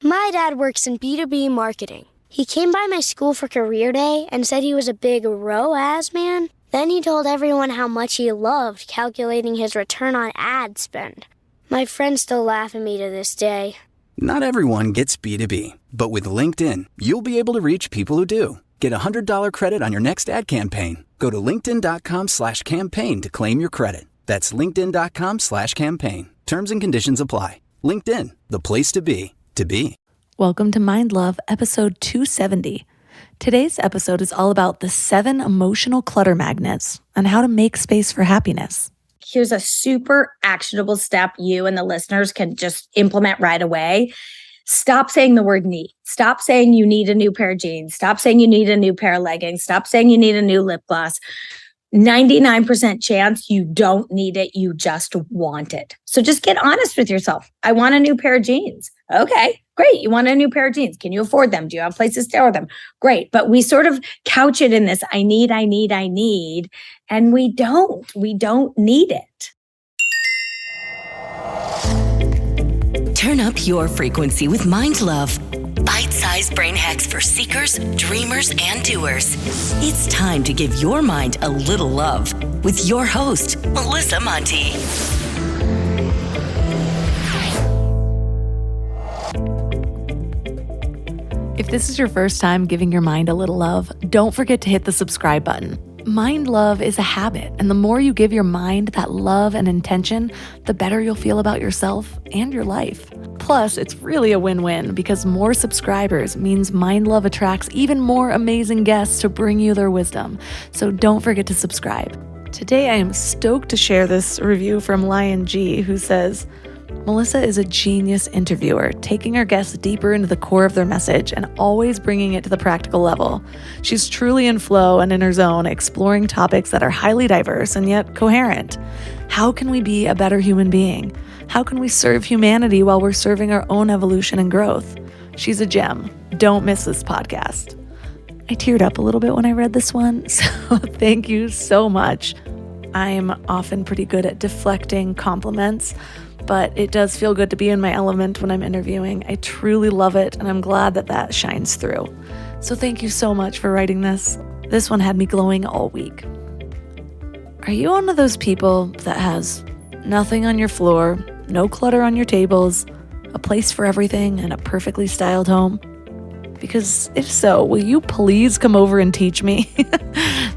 My dad works in B2B marketing. He came by my school for career day and said he was a big ROAS man. Then he told everyone how much he loved calculating his return on ad spend. My friends still laugh at me to this day. Not everyone gets B2B, but with LinkedIn, you'll be able to reach people who do. Get a $100 credit on your next ad campaign. Go to linkedin.com/campaign to claim your credit. That's linkedin.com/campaign. Terms and conditions apply. LinkedIn, the place to be, to be. Welcome to Mind Love, episode 270. Today's episode is all about the 7 emotional clutter magnets and how to make space for happiness. Here's a super actionable step you and the listeners can just implement right away. Stop saying the word need. Stop saying you need a new pair of jeans. Stop saying you need a new pair of leggings. Stop saying you need a new lip gloss. 99% chance you don't need it. You just want it. So just get honest with yourself. I want a new pair of jeans. Okay, great. You want a new pair of jeans. Can you afford them? Do you have places to store them? Great. But we sort of couch it in this, I need. And we don't need it. Turn up your frequency with Mind Love. Bite-sized brain hacks for seekers, dreamers, and doers. It's time to give your mind a little love with your host, Melissa Monti. If this is your first time giving your mind a little love, don't forget to hit the subscribe button. Mind love is a habit, and the more you give your mind that love and intention, the better you'll feel about yourself and your life. Plus, it's really a win-win because more subscribers means Mind Love attracts even more amazing guests to bring you their wisdom. So don't forget to subscribe. Today, I am stoked to share this review from Lion G, who says, Melissa is a genius interviewer, taking her guests deeper into the core of their message and always bringing it to the practical level. She's truly in flow and in her zone, exploring topics that are highly diverse and yet coherent. How can we be a better human being? How can we serve humanity while we're serving our own evolution and growth? She's a gem. Don't miss this podcast. I teared up a little bit when I read this one, so thank you so much. I'm often pretty good at deflecting compliments, but it does feel good to be in my element when I'm interviewing. I truly love it, and I'm glad that shines through. So thank you so much for writing this. This one had me glowing all week. Are you one of those people that has nothing on your floor, no clutter on your tables, a place for everything, and a perfectly styled home? Because if so, will you please come over and teach me?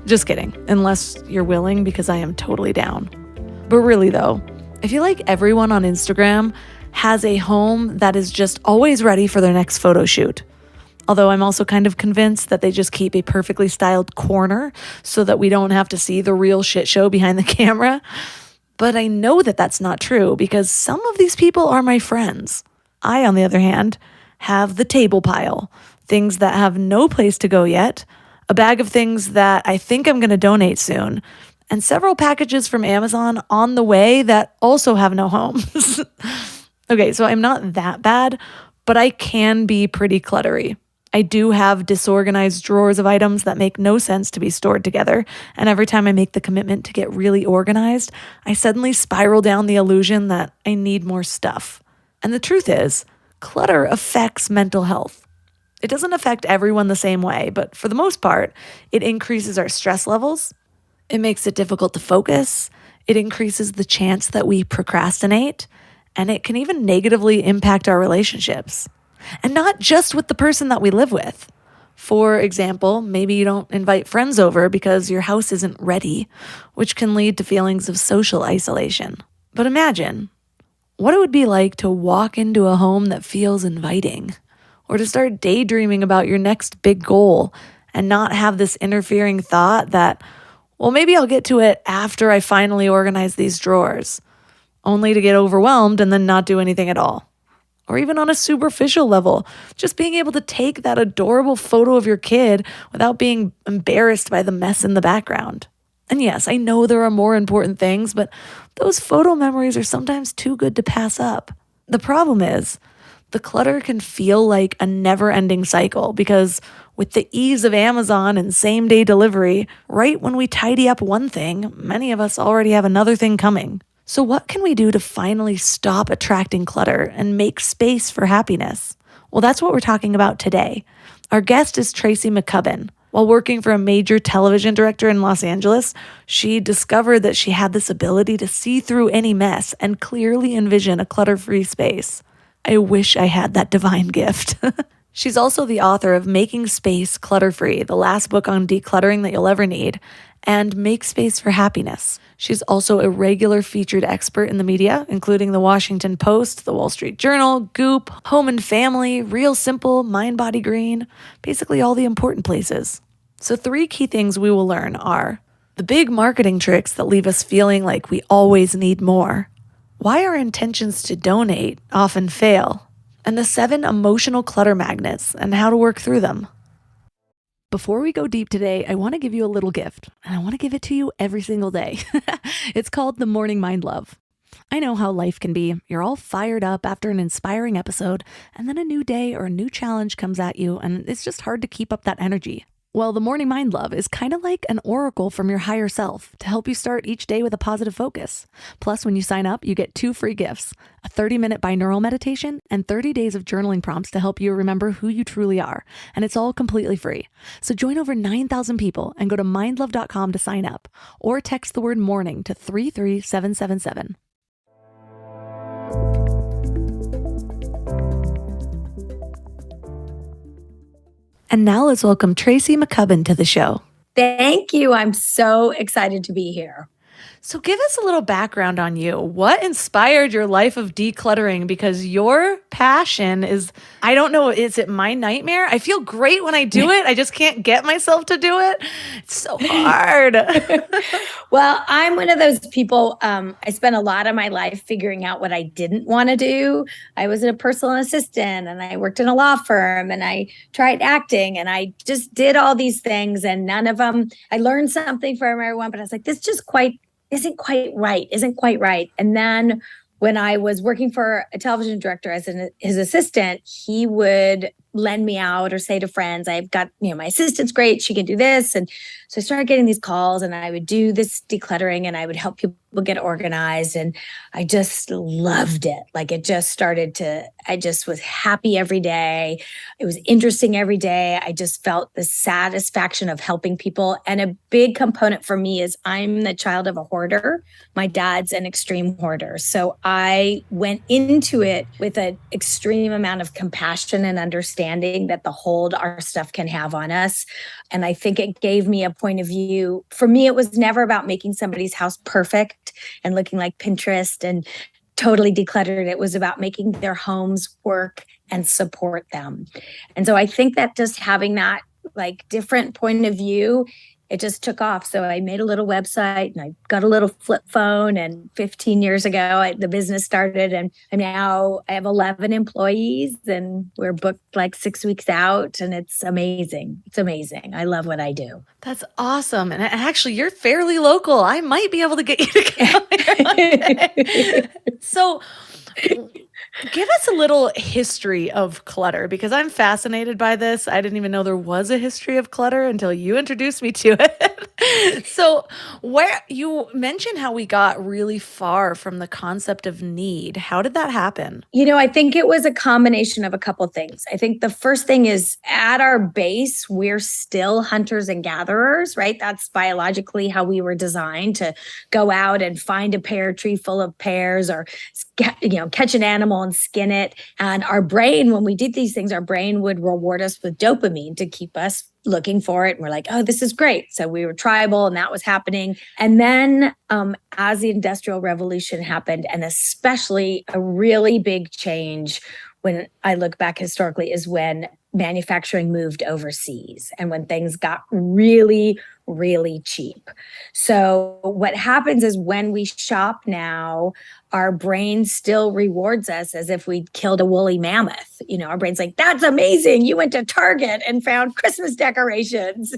Just kidding, unless you're willing, because I am totally down. But really though, I feel like everyone on Instagram has a home that is just always ready for their next photo shoot. Although I'm also kind of convinced that they just keep a perfectly styled corner so that we don't have to see the real shit show behind the camera. But I know that that's not true because some of these people are my friends. I, on the other hand, have the table pile, things that have no place to go yet, a bag of things that I think I'm going to donate soon, and several packages from Amazon on the way that also have no homes. Okay, so I'm not that bad, but I can be pretty cluttery. I do have disorganized drawers of items that make no sense to be stored together, and every time I make the commitment to get really organized, I suddenly spiral down the illusion that I need more stuff. And the truth is, clutter affects mental health. It doesn't affect everyone the same way, but for the most part, it increases our stress levels. It makes it difficult to focus. It increases the chance that we procrastinate, and it can even negatively impact our relationships. And not just with the person that we live with. For example, maybe you don't invite friends over because your house isn't ready, which can lead to feelings of social isolation. But imagine what it would be like to walk into a home that feels inviting, or to start daydreaming about your next big goal and not have this interfering thought that, well, maybe I'll get to it after I finally organize these drawers, only to get overwhelmed and then not do anything at all. Or even on a superficial level, just being able to take that adorable photo of your kid without being embarrassed by the mess in the background. And yes, I know there are more important things, but those photo memories are sometimes too good to pass up. The problem is, the clutter can feel like a never-ending cycle because with the ease of Amazon and same-day delivery, right when we tidy up one thing, many of us already have another thing coming. So what can we do to finally stop attracting clutter and make space for happiness? Well, that's what we're talking about today. Our guest is Tracy McCubbin. While working for a major television director in Los Angeles, she discovered that she had this ability to see through any mess and clearly envision a clutter-free space. I wish I had that divine gift. She's also the author of Making Space Clutter-Free, the last book on decluttering that you'll ever need, and Make Space for Happiness. She's also a regular featured expert in the media, including the Washington Post, the Wall Street Journal, Goop, Home and Family, Real Simple, Mindbodygreen, basically all the important places. So 3 key things we will learn are the big marketing tricks that leave us feeling like we always need more, why our intentions to donate often fail, and the 7 emotional clutter magnets and how to work through them. Before we go deep today, I want to give you a little gift, and I want to give it to you every single day. It's called the Morning Mind Love. I know how life can be. You're all fired up after an inspiring episode, and then a new day or a new challenge comes at you, and it's just hard to keep up that energy. Well, the Morning Mind Love is kind of like an oracle from your higher self to help you start each day with a positive focus. Plus, when you sign up, you get 2 free gifts, a 30-minute binaural meditation and 30 days of journaling prompts to help you remember who you truly are. And it's all completely free. So join over 9,000 people and go to mindlove.com to sign up or text the word morning to 33777. And now let's welcome Tracy McCubbin to the show. Thank you. I'm so excited to be here. So give us a little background on you. What inspired your life of decluttering? Because your passion is, I don't know, is it my nightmare? I feel great when I do it. I just can't get myself to do it. It's so hard. Well, I'm one of those people, I spent a lot of my life figuring out what I didn't want to do. I was a personal assistant and I worked in a law firm and I tried acting and I just did all these things and none of them, I learned something from everyone, but I was like, this just isn't quite right. And then when I was working for a television director as his assistant, he would lend me out or say to friends, I've got, my assistant's great. She can do this. And so I started getting these calls and I would do this decluttering and I would help people get organized. And I just loved it. Like I just was happy every day. It was interesting every day. I just felt the satisfaction of helping people. And a big component for me is I'm the child of a hoarder. My dad's an extreme hoarder. So I went into it with an extreme amount of compassion and understanding that the hold our stuff can have on us. And I think it gave me a point of view. For me, it was never about making somebody's house perfect and looking like Pinterest and totally decluttered. It was about making their homes work and support them. And so I think that just having that like different point of view, it just took off. So I made a little website and I got a little flip phone. And 15 years ago, the business started. And now I have 11 employees and we're booked like 6 weeks out. And it's amazing. It's amazing. I love what I do. That's awesome. And actually, you're fairly local. I might be able to get you to come here one day. So give us a little history of clutter because I'm fascinated by this. I didn't even know there was a history of clutter until you introduced me to it. So where you mentioned how we got really far from the concept of need. How did that happen? I think it was a combination of a couple things. I think the first thing is at our base, we're still hunters and gatherers, right? That's biologically how we were designed to go out and find a pear tree full of pears or, catch an animal and skin it. And our brain, when we did these things, our brain would reward us with dopamine to keep us looking for it. And we're like, oh, this is great. So we were tribal and that was happening. And then as the Industrial Revolution happened, and especially a really big change when I look back historically is when manufacturing moved overseas and when things got really, really cheap. So what happens is when we shop now, our brain still rewards us as if we'd killed a woolly mammoth. Our brain's like, that's amazing. You went to Target and found Christmas decorations.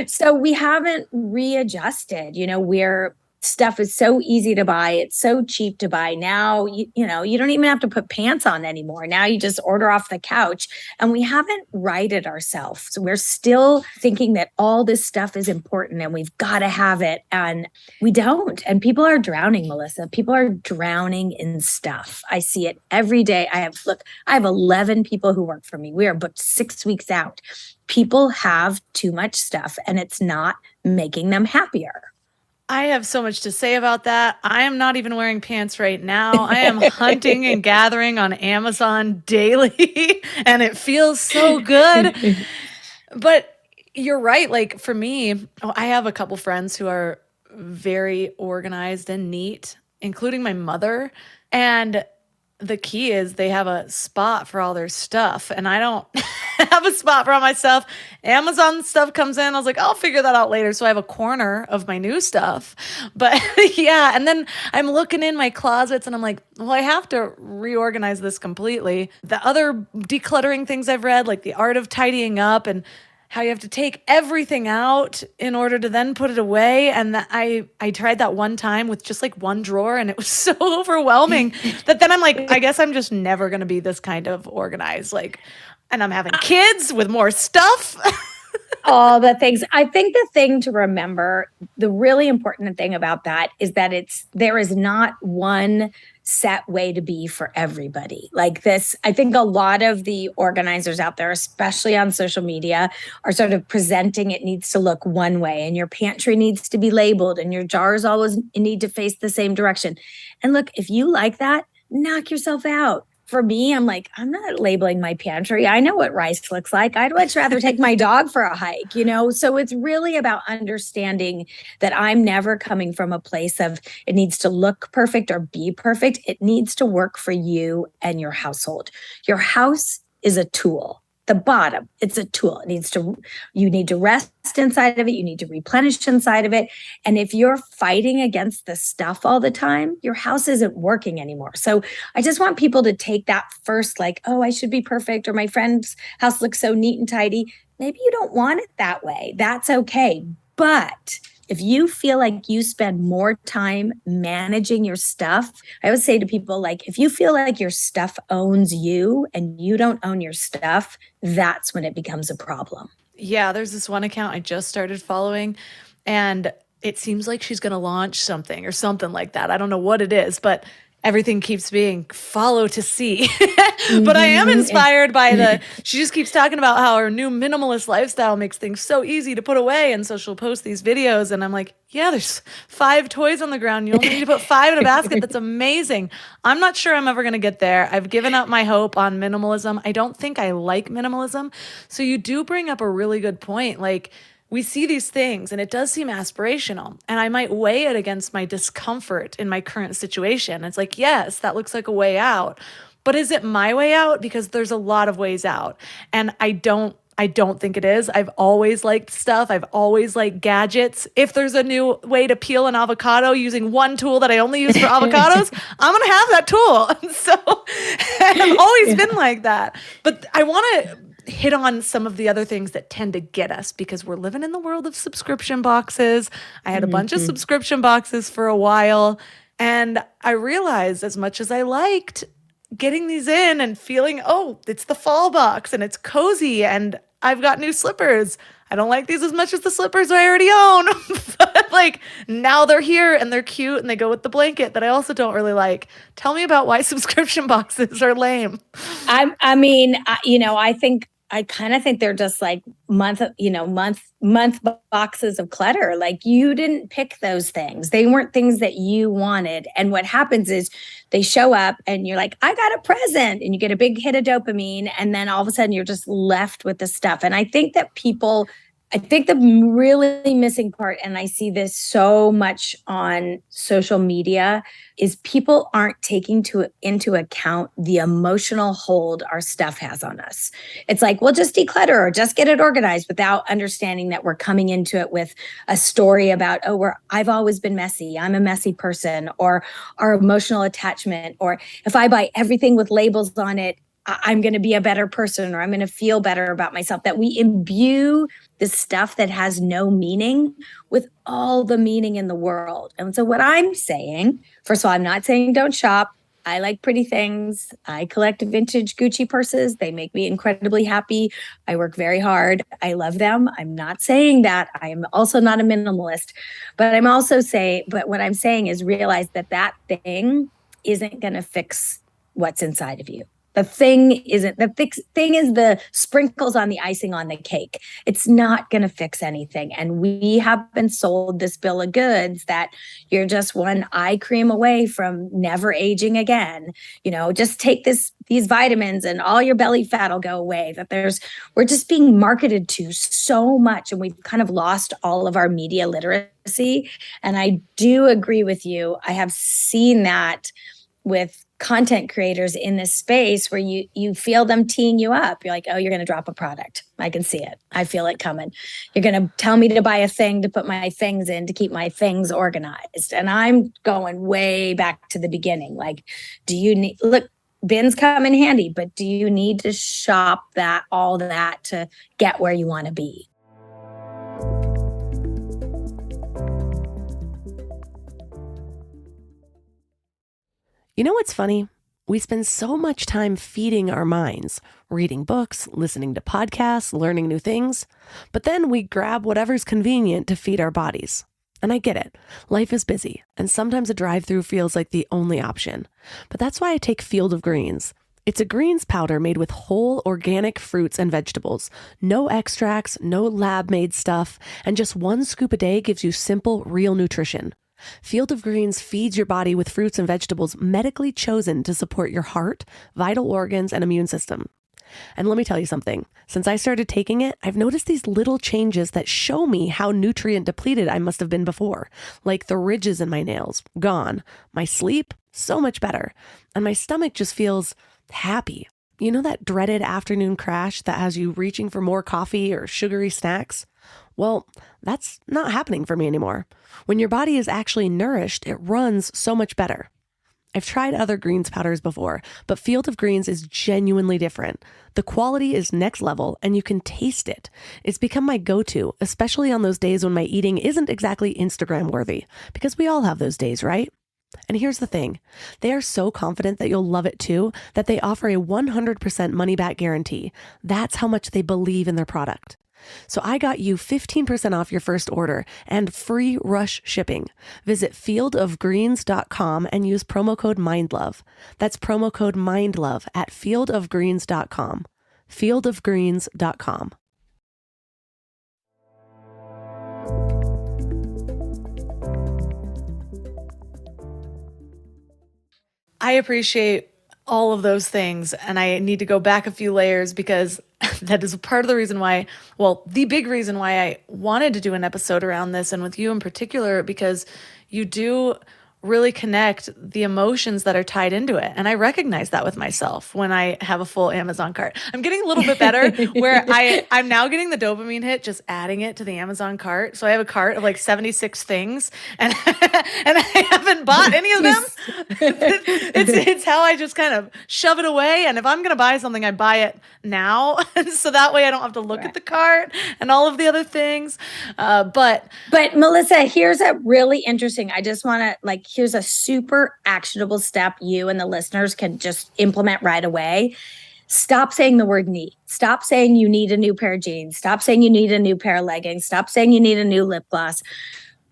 So we haven't readjusted. stuff is so easy to buy. It's so cheap to buy. Now, you know, you don't even have to put pants on anymore. Now you just order off the couch, and we haven't righted ourselves. So we're still thinking that all this stuff is important and we've got to have it. And we don't. And people are drowning, Melissa. People are drowning in stuff. I see it every day. I have 11 people who work for me. We are booked 6 weeks out. People have too much stuff and it's not making them happier. I have so much to say about that. I am not even wearing pants right now. I am hunting and gathering on Amazon daily, and it feels so good. But you're right. Like for me, I have a couple friends who are very organized and neat, including my mother. And the key is they have a spot for all their stuff, and I don't have a spot for all my stuff. Amazon stuff comes in. I was like, I'll figure that out later. So I have a corner of my new stuff. But yeah, and then I'm looking in my closets and I'm like, well, I have to reorganize this completely. The other decluttering things I've read, like The Art of Tidying Up, and how you have to take everything out in order to then put it away. And I tried that one time with just like one drawer, and it was so overwhelming that then I'm like, I guess I'm just never going to be this kind of organized. Like, and I'm having kids with more stuff. All the things. I think the thing to remember, the really important thing about that is that there is not one set way to be for everybody. Like this, I think a lot of the organizers out there, especially on social media, are sort of presenting it needs to look one way, and your pantry needs to be labeled, and your jars always need to face the same direction. And look, if you like that, knock yourself out. For me, I'm like, I'm not labeling my pantry. I know what rice looks like. I'd much rather take my dog for a hike, you know? So it's really about understanding that I'm never coming from a place of it needs to look perfect or be perfect. It needs to work for you and your household. Your house is a tool. The bottom, it's a tool. You need to rest inside of it. You need to replenish inside of it. And if you're fighting against the stuff all the time, your house isn't working anymore. So I just want people to take that first, like, oh, I should be perfect, or my friend's house looks so neat and tidy. Maybe you don't want it that way. That's okay. But if you feel like you spend more time managing your stuff, I always say to people, like, if you feel like your stuff owns you and you don't own your stuff, that's when it becomes a problem. Yeah, there's this one account I just started following, and it seems like she's going to launch something or something like that. I don't know what it is, but everything keeps being follow to see. But I am inspired by she just keeps talking about how her new minimalist lifestyle makes things so easy to put away. And so she'll post these videos, and I'm like, yeah, there's 5 toys on the ground. You only need to put 5 in a basket. That's amazing. I'm not sure I'm ever going to get there. I've given up my hope on minimalism. I don't think I like minimalism. So you do bring up a really good point. Like, we see these things and it does seem aspirational, and I might weigh it against my discomfort in my current situation. It's like, yes, that looks like a way out, but is it my way out? Because there's a lot of ways out, and I don't think it is. I've always liked stuff. I've always liked gadgets. If there's a new way to peel an avocado using one tool that I only use for avocados, I'm going to have that tool. So I've always been like that. But I want to hit on some of the other things that tend to get us, because we're living in the world of subscription boxes. I had a bunch of subscription boxes for a while, and I realized, as much as I liked getting these in and feeling, oh, it's the fall box and it's cozy and I've got new slippers, I don't like these as much as the slippers I already own. But like, now they're here and they're cute and they go with the blanket that I also don't really like. Tell me about why subscription boxes are lame. I kind of think they're just like month boxes of clutter. Like, you didn't pick those things. They weren't things that you wanted. And what happens is they show up and you're like, I got a present, and you get a big hit of dopamine. And then all of a sudden you're just left with the stuff. And I think the really missing part, and I see this so much on social media, is people aren't taking into account the emotional hold our stuff has on us. It's like, well, just declutter or just get it organized, without understanding that we're coming into it with a story about, I've always been messy. I'm a messy person, or our emotional attachment. Or if I buy everything with labels on it, I'm going to be a better person, or I'm going to feel better about myself, that we imbue the stuff that has no meaning with all the meaning in the world. And so what I'm saying, first of all, I'm not saying don't shop. I like pretty things. I collect vintage Gucci purses. They make me incredibly happy. I work very hard. I love them. I'm not saying that. I am also not a minimalist, but but what I'm saying is realize that that thing isn't going to fix what's inside of you. The thing isn't, thing is the sprinkles on the icing on the cake. It's not going to fix anything. And we have been sold this bill of goods that you're just one eye cream away from never aging again. Just take these vitamins and all your belly fat will go away. We're just being marketed to so much, and we've kind of lost all of our media literacy. And I do agree with you. I have seen that with content creators in this space where you feel them teeing you up. You're like, oh, you're going to drop a product. I can see it. I feel it coming. You're going to tell me to buy a thing to put my things in to keep my things organized. And I'm going way back to the beginning. Like, look, bins come in handy, but do you need to shop all that to get where you want to be? You know what's funny? We spend so much time feeding our minds, reading books, listening to podcasts, learning new things, but then we grab whatever's convenient to feed our bodies. And I get it. Life is busy, and sometimes a drive-through feels like the only option. But that's why I take Field of Greens. It's a greens powder made with whole organic fruits and vegetables. No extracts, no lab-made stuff, and just 1 scoop a day gives you simple, real nutrition. Field of Greens feeds your body with fruits and vegetables medically chosen to support your heart, vital organs, and immune system. And let me tell you something. Since I started taking it, I've noticed these little changes that show me how nutrient depleted I must have been before. Like the ridges in my nails, gone. My sleep, so much better. And my stomach just feels happy. You know that dreaded afternoon crash that has you reaching for more coffee or sugary snacks? Well, that's not happening for me anymore. When your body is actually nourished, it runs so much better. I've tried other greens powders before, but Field of Greens is genuinely different. The quality is next level, and you can taste it. It's become my go-to, especially on those days when my eating isn't exactly Instagram worthy, because we all have those days, right? And here's the thing. They are so confident that you'll love it too, that they offer a 100% money-back guarantee. That's how much they believe in their product. So I got you 15% off your first order and free rush shipping. Visit fieldofgreens.com and use promo code MINDLOVE. That's promo code MINDLOVE at fieldofgreens.com. fieldofgreens.com. I appreciate all of those things, and I need to go back a few layers because that is part of the reason why, the big reason why I wanted to do an episode around this, and with you in particular, because you do really connect the emotions that are tied into it. And I recognize that with myself when I have a full Amazon cart. I'm getting a little bit better where I'm now getting the dopamine hit, just adding it to the Amazon cart. So I have a cart of like 76 things and I haven't bought any of them. It's how I just kind of shove it away. And if I'm going to buy something, I buy it now. So that way I don't have to look at the cart and all of the other things. But Melissa, here's a really interesting, I just want to here's a super actionable step you and the listeners can just implement right away. Stop saying the word need. Stop saying you need a new pair of jeans. Stop saying you need a new pair of leggings. Stop saying you need a new lip gloss.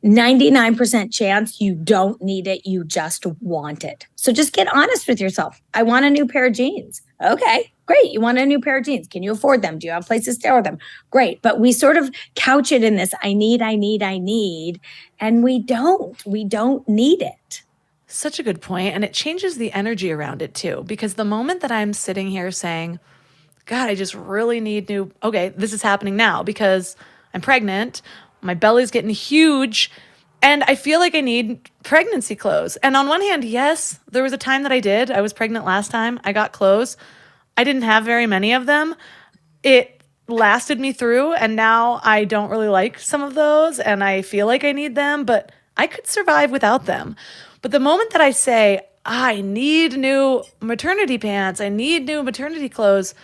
99% chance you don't need it. You just want it. So just get honest with yourself. I want a new pair of jeans. Okay, great. You want a new pair of jeans. Can you afford them? Do you have places to store them? Great. But we sort of couch it in this, I need. And we don't need it. Such a good point. And it changes the energy around it too, because the moment that I'm sitting here saying, God, I just really need okay, this is happening now because I'm pregnant. My belly's getting huge and I feel like I need pregnancy clothes. And on one hand, yes, there was a time that I did. I was pregnant last time. I got clothes. I didn't have very many of them. It lasted me through, and now I don't really like some of those, and I feel like I need them, but I could survive without them. But the moment that I say, I need new maternity pants, I need new maternity clothes,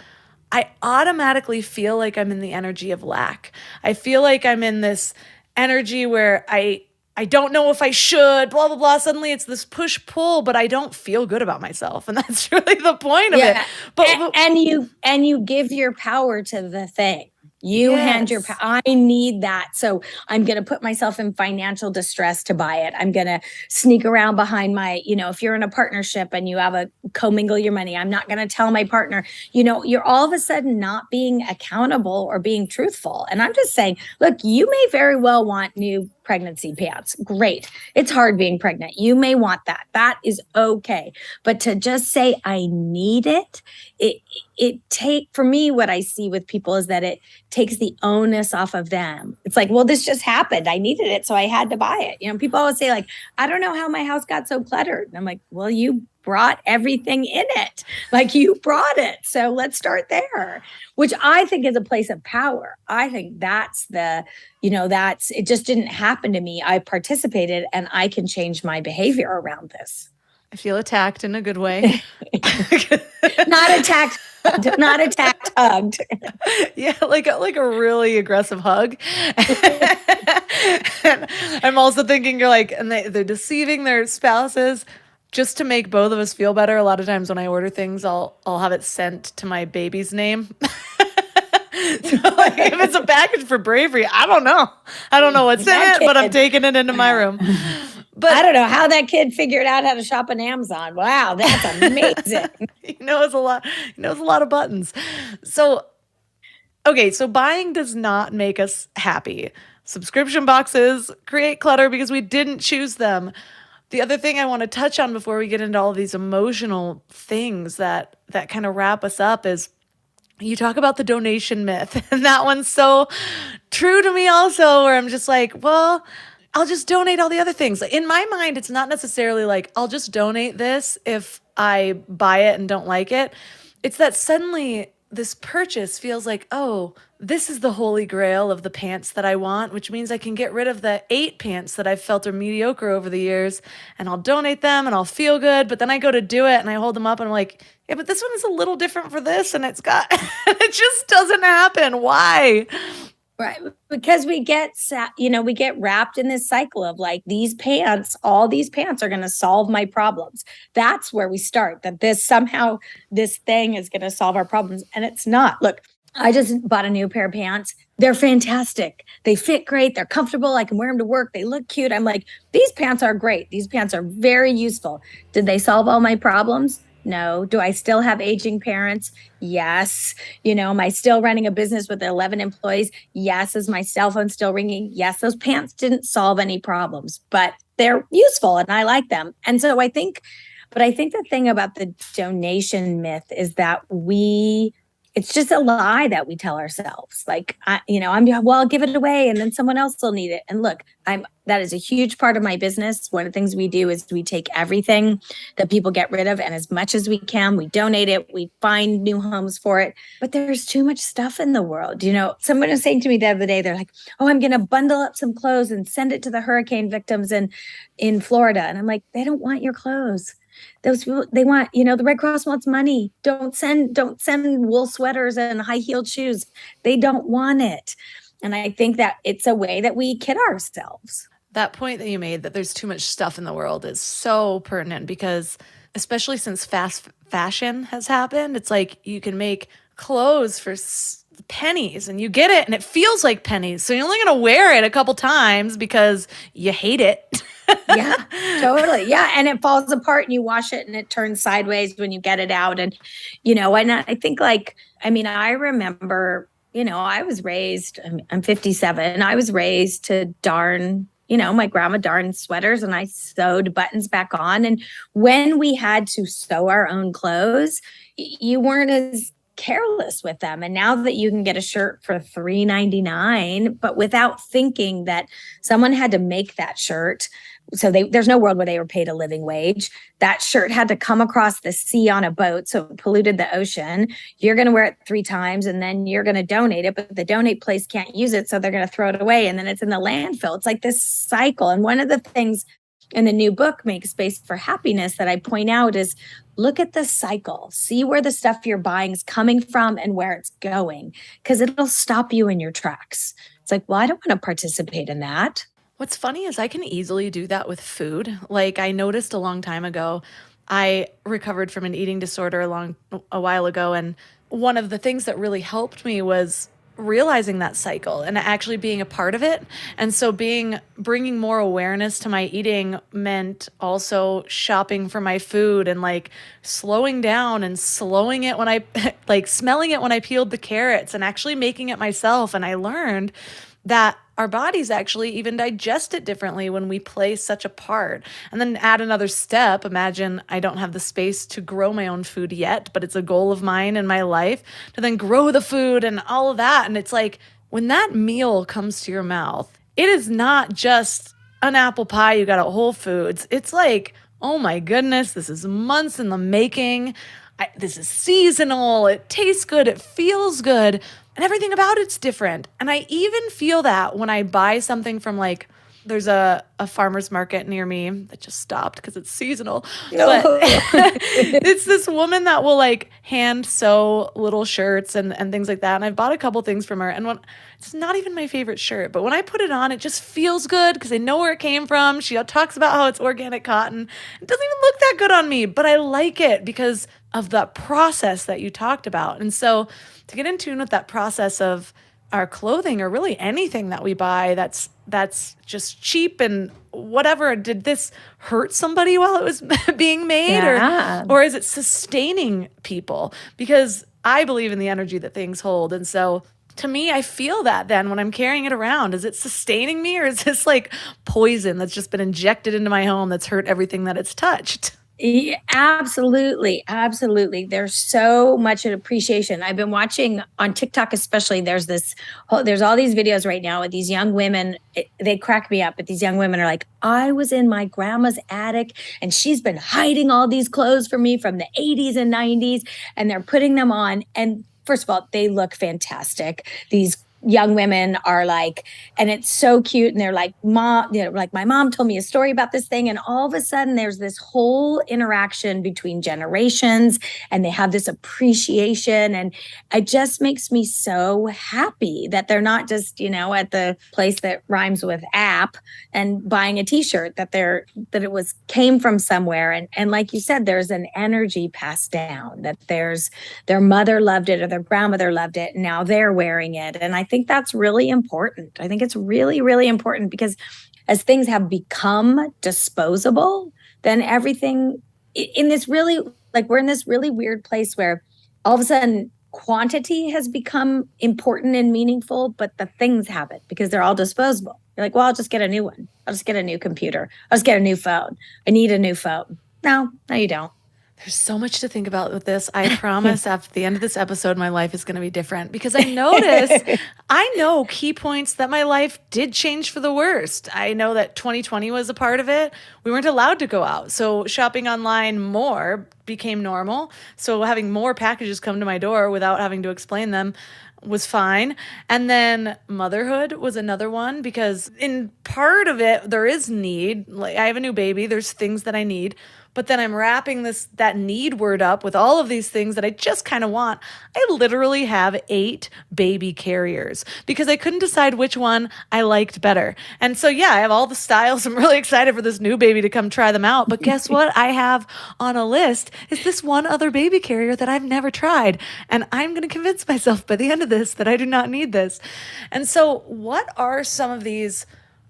I automatically feel like I'm in the energy of lack. I feel like I'm in this energy where I don't know if I should, blah, blah, blah. Suddenly it's this push-pull, but I don't feel good about myself. And that's really the point of it. But and you give your power to the thing. You hand your power. I need that. So I'm going to put myself in financial distress to buy it. I'm going to sneak around behind my, if you're in a partnership and you have a commingle your money, I'm not going to tell my partner, you're all of a sudden not being accountable or being truthful. And I'm just saying, look, you may very well want new pregnancy pants. Great. It's hard being pregnant. You may want that. That is okay. But to just say, I need it, for me, what I see with people is that it takes the onus off of them. It's like, well, this just happened. I needed it, so I had to buy it. People always say like, I don't know how my house got so cluttered. And I'm like, well, you brought everything in it. Like you brought it. So let's start there, which I think is a place of power. I think that's it just didn't happen to me. I participated and I can change my behavior around this. I feel attacked in a good way. Not attacked, hugged. Yeah, like a really aggressive hug. And I'm also thinking you're like, and they're deceiving their spouses just to make both of us feel better. A lot of times when I order things, I'll have it sent to my baby's name. So like, if it's a package for Bravery, I don't know what's in it, but I'm taking it into my room. But I don't know how that kid figured out how to shop on Amazon. Wow, that's amazing. He knows a lot. He knows a lot of buttons. So, okay, so buying does not make us happy. Subscription boxes create clutter because we didn't choose them. The other thing I want to touch on before we get into all of these emotional things that kind of wrap us up is you talk about the donation myth. And that one's so true to me also, where I'm just like, well, I'll just donate all the other things. In my mind, it's not necessarily like, I'll just donate this if I buy it and don't like it. It's that suddenly this purchase feels like, oh, this is the holy grail of the pants that I want, which means I can get rid of the 8 pants that I've felt are mediocre over the years, and I'll donate them and I'll feel good. But then I go to do it and I hold them up and I'm like, yeah, but this one is a little different for this. And it just doesn't happen. Why? Right. Because we get wrapped in this cycle of like all these pants are going to solve my problems. That's where we start, that this thing is going to solve our problems. And it's not. Look, I just bought a new pair of pants. They're fantastic. They fit great. They're comfortable. I can wear them to work. They look cute. I'm like, these pants are great. These pants are very useful. Did they solve all my problems? No. Do I still have aging parents? Yes. Am I still running a business with 11 employees? Yes. Is my cell phone still ringing? Yes. Those pants didn't solve any problems, but they're useful and I like them. And so I think the thing about the donation myth is that it's just a lie that we tell ourselves. Like, I'll give it away and then someone else will need it. And look, that is a huge part of my business. One of the things we do is we take everything that people get rid of, and as much as we can, we donate it. We find new homes for it. But there's too much stuff in the world. Someone was saying to me the other day, they're like, oh, I'm going to bundle up some clothes and send it to the hurricane victims in Florida. And I'm like, they don't want your clothes. Those people, they want, the Red Cross wants money. Don't send wool sweaters and high-heeled shoes. They don't want it. And I think that it's a way that we kid ourselves. That point that you made, that there's too much stuff in the world, is so pertinent because especially since fast fashion has happened, it's like you can make clothes for pennies and you get it and it feels like pennies. So you're only going to wear it a couple times because you hate it. Yeah, totally. Yeah. And it falls apart and you wash it and it turns sideways when you get it out. And, and I think I remember, I was raised, I'm 57. I was raised to darn, my grandma darned sweaters and I sewed buttons back on. And when we had to sew our own clothes, you weren't as careless with them. And now that you can get a shirt for $3.99, but without thinking that someone had to make that shirt. So there's no world where they were paid a living wage. That shirt had to come across the sea on a boat, so it polluted the ocean. You're going to wear it 3 times and then you're going to donate it, but the donate place can't use it, so they're going to throw it away and then it's in the landfill. It's like this cycle. And one of the things, in the new book, Make Space for Happiness, that I point out is look at the cycle. See where the stuff you're buying is coming from and where it's going, because it'll stop you in your tracks. It's like, well, I don't want to participate in that. What's funny is I can easily do that with food. Like I noticed a long time ago, I recovered from an eating disorder a while ago, and one of the things that really helped me was realizing that cycle and actually being a part of it. And so bringing more awareness to my eating meant also shopping for my food and like slowing down and slowing it when I like smelling it when I peeled the carrots and actually making it myself. And I learned that our bodies actually even digest it differently when we play such a part. And then add another step. Imagine I don't have the space to grow my own food yet, but it's a goal of mine in my life to then grow the food and all of that. And it's like when that meal comes to your mouth, it is not just an apple pie you got at Whole Foods. It's like, oh my goodness, this is months in the making. This is seasonal. It tastes good. It feels good. And everything about it's different. And I even feel that when I buy something from like, there's a farmer's market near me that just stopped because it's seasonal. But it's this woman that will like hand sew little shirts and things like that. And I've bought a couple things from her. And it's not even my favorite shirt, but when I put it on, it just feels good because I know where it came from. She talks about how it's organic cotton. It doesn't even look that good on me, but I like it because of the process that you talked about. And so to get in tune with that process of our clothing or really anything that we buy that's just cheap and whatever, did this hurt somebody while it was being made? Yeah. Or is it sustaining people? Because I believe in the energy that things hold. And so to me, I feel that then when I'm carrying it around, is it sustaining me or is this like poison that's just been injected into my home that's hurt everything that it's touched? Yeah, absolutely. Absolutely. There's so much appreciation. I've been watching on TikTok, especially there's all these videos right now with these young women. They crack me up, but these young women are like, I was in my grandma's attic and she's been hiding all these clothes from me from the 80s and 90s. And they're putting them on. And first of all, they look fantastic. These young women are like, and it's so cute. And they're like, Mom, like my mom told me a story about this thing. And all of a sudden there's this whole interaction between generations and they have this appreciation. And it just makes me so happy that they're not just, at the place that rhymes with app and buying a t-shirt, that it came from somewhere. And like you said, there's an energy passed down, that their mother loved it or their grandmother loved it. And now they're wearing it. And I think that's really important. I think it's really, really important because as things have become disposable, then everything in this really, like we're in this really weird place where all of a sudden quantity has become important and meaningful, but the things haven't because they're all disposable. You're like, well, I'll just get a new one. I'll just get a new computer. I'll just get a new phone. I need a new phone. No, you don't. There's so much to think about with this. I promise after the end of this episode, my life is going to be different because I know key points that my life did change for the worst. I know that 2020 was a part of it. We weren't allowed to go out. So shopping online more became normal. So having more packages come to my door without having to explain them was fine. And then motherhood was another one because in part of it, there is need. Like I have a new baby. There's things that I need. But then I'm wrapping that need word up with all of these things that I just kind of want. I literally have 8 baby carriers because I couldn't decide which one I liked better. And so, yeah, I have all the styles. I'm really excited for this new baby to come try them out. But guess what I have on a list is this one other baby carrier that I've never tried. And I'm going to convince myself by the end of this that I do not need this. And so what are some of these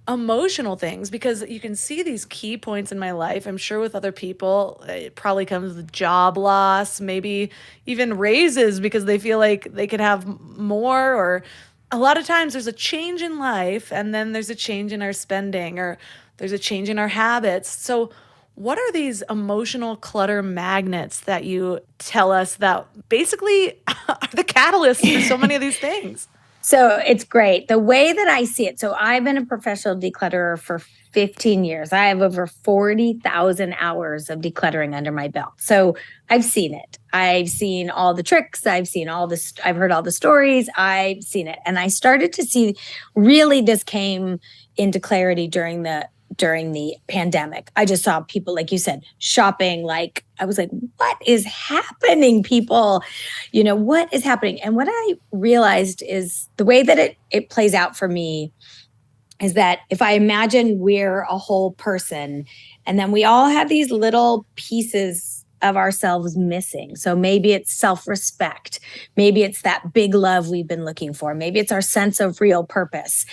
emotional things? Because you can see these key points in my life. I'm sure with other people, it probably comes with job loss, maybe even raises because they feel like they could have more, or a lot of times there's a change in life and then there's a change in our spending or there's a change in our habits. So what are these emotional clutter magnets that you tell us that basically are the catalyst for so many of these things? So it's great. The way that I see it, so I've been a professional declutterer for 15 years. I have over 40,000 hours of decluttering under my belt. So I've seen it. I've seen all the tricks. I've heard all the stories. I've seen it. And I started to see really this came into clarity during the during the pandemic. I just saw people, like you said, shopping. Like, I was like, what is happening, people? What is happening? And what I realized is the way that it plays out for me is that if I imagine we're a whole person and then we all have these little pieces of ourselves missing. So maybe it's self-respect. Maybe it's that big love we've been looking for. Maybe it's our sense of real purpose.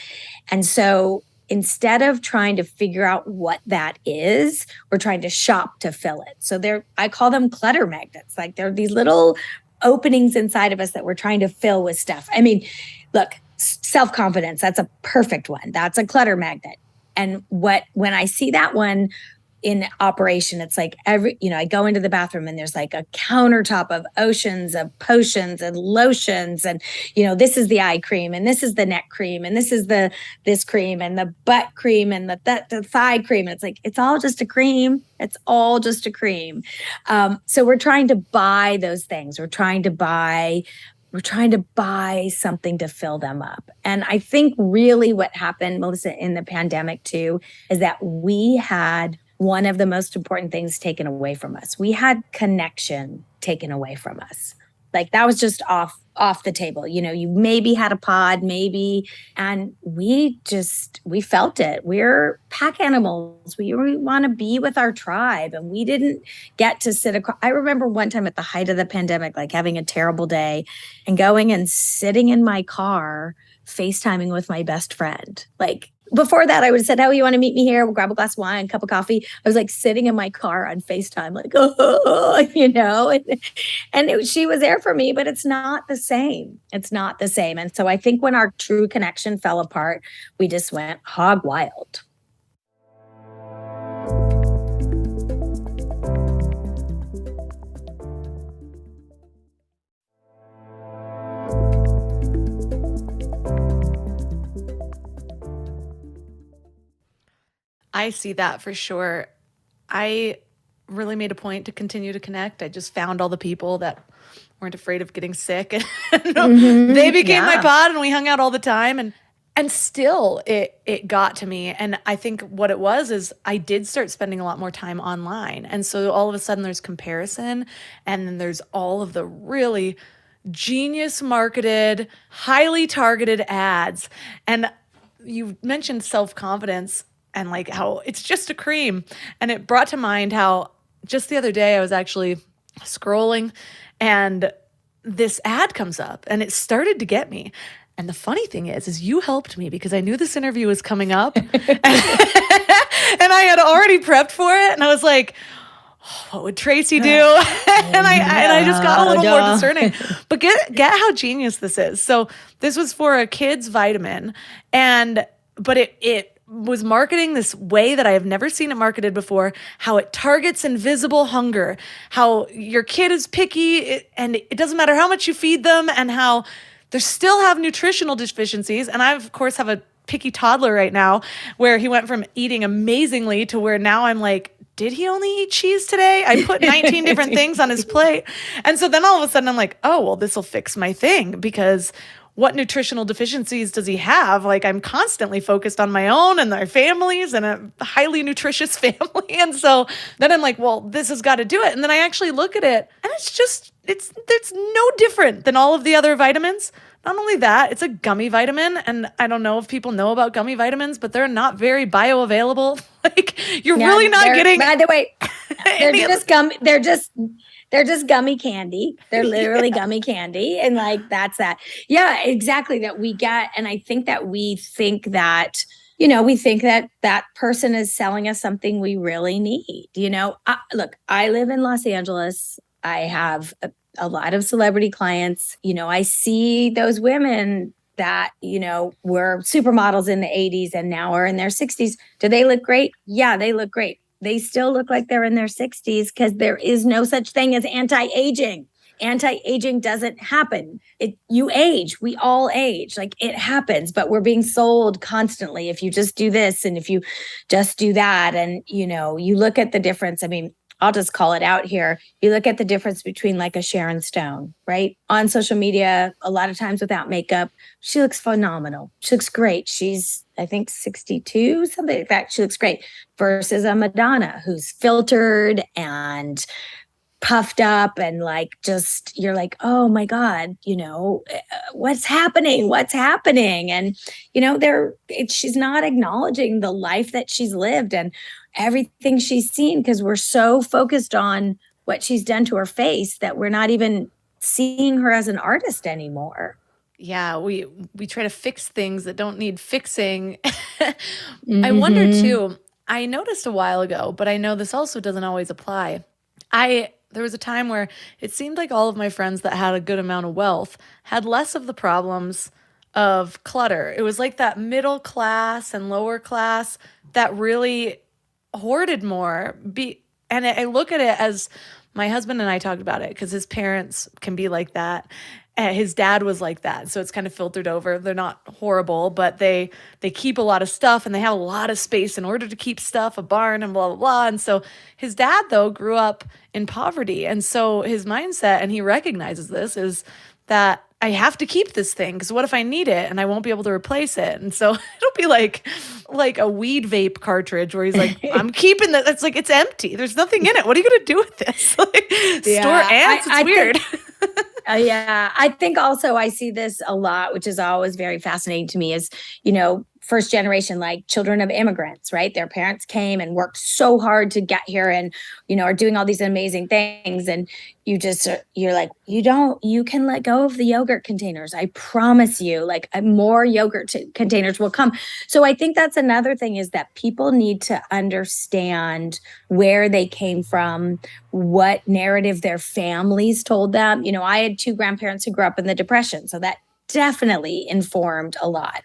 And so instead of trying to figure out what that is, we're trying to shop to fill it. So I call them clutter magnets. Like, they're these little openings inside of us that we're trying to fill with stuff. I mean, look, self-confidence, that's a perfect one. That's a clutter magnet. And when I see that one in operation, it's like I go into the bathroom and there's like a countertop of oceans of potions and lotions. And, this is the eye cream and this is the neck cream and this is this cream and the butt cream and the thigh cream. And it's like, it's all just a cream. It's all just a cream. So we're trying to buy those things. We're trying to buy something to fill them up. And I think really what happened, Melissa, in the pandemic too, is that we had one of the most important things taken away from us. We had connection taken away from us. Like, that was just off the table. You maybe had a pod, maybe, and we felt it. We're pack animals. We want to be with our tribe, and we didn't get to sit across. I remember one time at the height of the pandemic, like having a terrible day and going and sitting in my car, FaceTiming with my best friend. Like, before that, I would have said, "Oh, you want to meet me here? We'll grab a glass of wine, cup of coffee." I was like sitting in my car on FaceTime, like, she was there for me, but it's not the same. It's not the same. And so I think when our true connection fell apart, we just went hog wild. I see that for sure. I really made a point to continue to connect. I just found all the people that weren't afraid of getting sick. And they became my pod, and we hung out all the time. And still it got to me. And I think what it was is I did start spending a lot more time online. And so all of a sudden there's comparison, and then there's all of the really genius marketed, highly targeted ads. And you mentioned self-confidence and like how it's just a cream. And it brought to mind how just the other day I was actually scrolling and this ad comes up and it started to get me. And the funny thing is you helped me because I knew this interview was coming up and I had already prepped for it. And I was like, oh, what would Tracy do? and I just got a little more discerning. But get how genius this is. So this was for a kid's vitamin, but it was marketing this way that I have never seen it marketed before, how it targets invisible hunger, how your kid is picky and it doesn't matter how much you feed them, and how they still have nutritional deficiencies. And I, of course, have a picky toddler right now where he went from eating amazingly to where now I'm like, did he only eat cheese today? I put 19 different things on his plate. And so then all of a sudden I'm like, oh, well, this will fix my thing, because what nutritional deficiencies does he have? Like, I'm constantly focused on my own and our families and a highly nutritious family. And so then I'm like, well, this has got to do it. And then I actually look at it and it's no different than all of the other vitamins. Not only that, it's a gummy vitamin. And I don't know if people know about gummy vitamins, but they're not very bioavailable. Like, you're really not getting. By the way, they're just gummy candy. They're literally gummy candy. And like, that's that. Yeah, exactly. That we get. And I think that we think that that person is selling us something we really need. Look, I live in Los Angeles. I have a lot of celebrity clients. I see those women that, were supermodels in the 80s and now are in their 60s. Do they look great? Yeah, they look great. They still look like they're in their 60s because there is no such thing as anti-aging. Anti-aging doesn't happen. You age. We all age. Like, it happens, but we're being sold constantly. If you just do this and if you just do that, and, you look at the difference. I mean, I'll just call it out here. You look at the difference between like a Sharon Stone, right? On social media, a lot of times without makeup, she looks phenomenal. She looks great. She's I think 62, something like that. She looks great. Versus a Madonna who's filtered and puffed up and like, just, you're like, oh my God, what's happening? What's happening? And, she's not acknowledging the life that she's lived and everything she's seen, because we're so focused on what she's done to her face that we're not even seeing her as an artist anymore. Yeah, we try to fix things that don't need fixing. I wonder too, I noticed a while ago, but I know this also doesn't always apply. There was a time where it seemed like all of my friends that had a good amount of wealth had less of the problems of clutter. It was like that middle class and lower class that really hoarded more. And I look at it as, my husband and I talked about it because his parents can be like that. His dad was like that. So it's kind of filtered over. They're not horrible, but they keep a lot of stuff and they have a lot of space in order to keep stuff, a barn and blah, blah, blah. And so his dad, though, grew up in poverty. And so his mindset, and he recognizes this, is that I have to keep this thing because what if I need it and I won't be able to replace it? And so it'll be like a weed vape cartridge where he's like, I'm keeping that. It's like, it's empty. There's nothing in it. What are you going to do with this? Store ants? It's weird. Yeah. I think also I see this a lot, which is always very fascinating to me, is, first generation, like children of immigrants, right? Their parents came and worked so hard to get here and, are doing all these amazing things. And you're like, you can let go of the yogurt containers. I promise you, like more yogurt containers will come. So I think that's another thing, is that people need to understand where they came from, what narrative their families told them. I had 2 grandparents who grew up in the Depression. So that definitely informed a lot.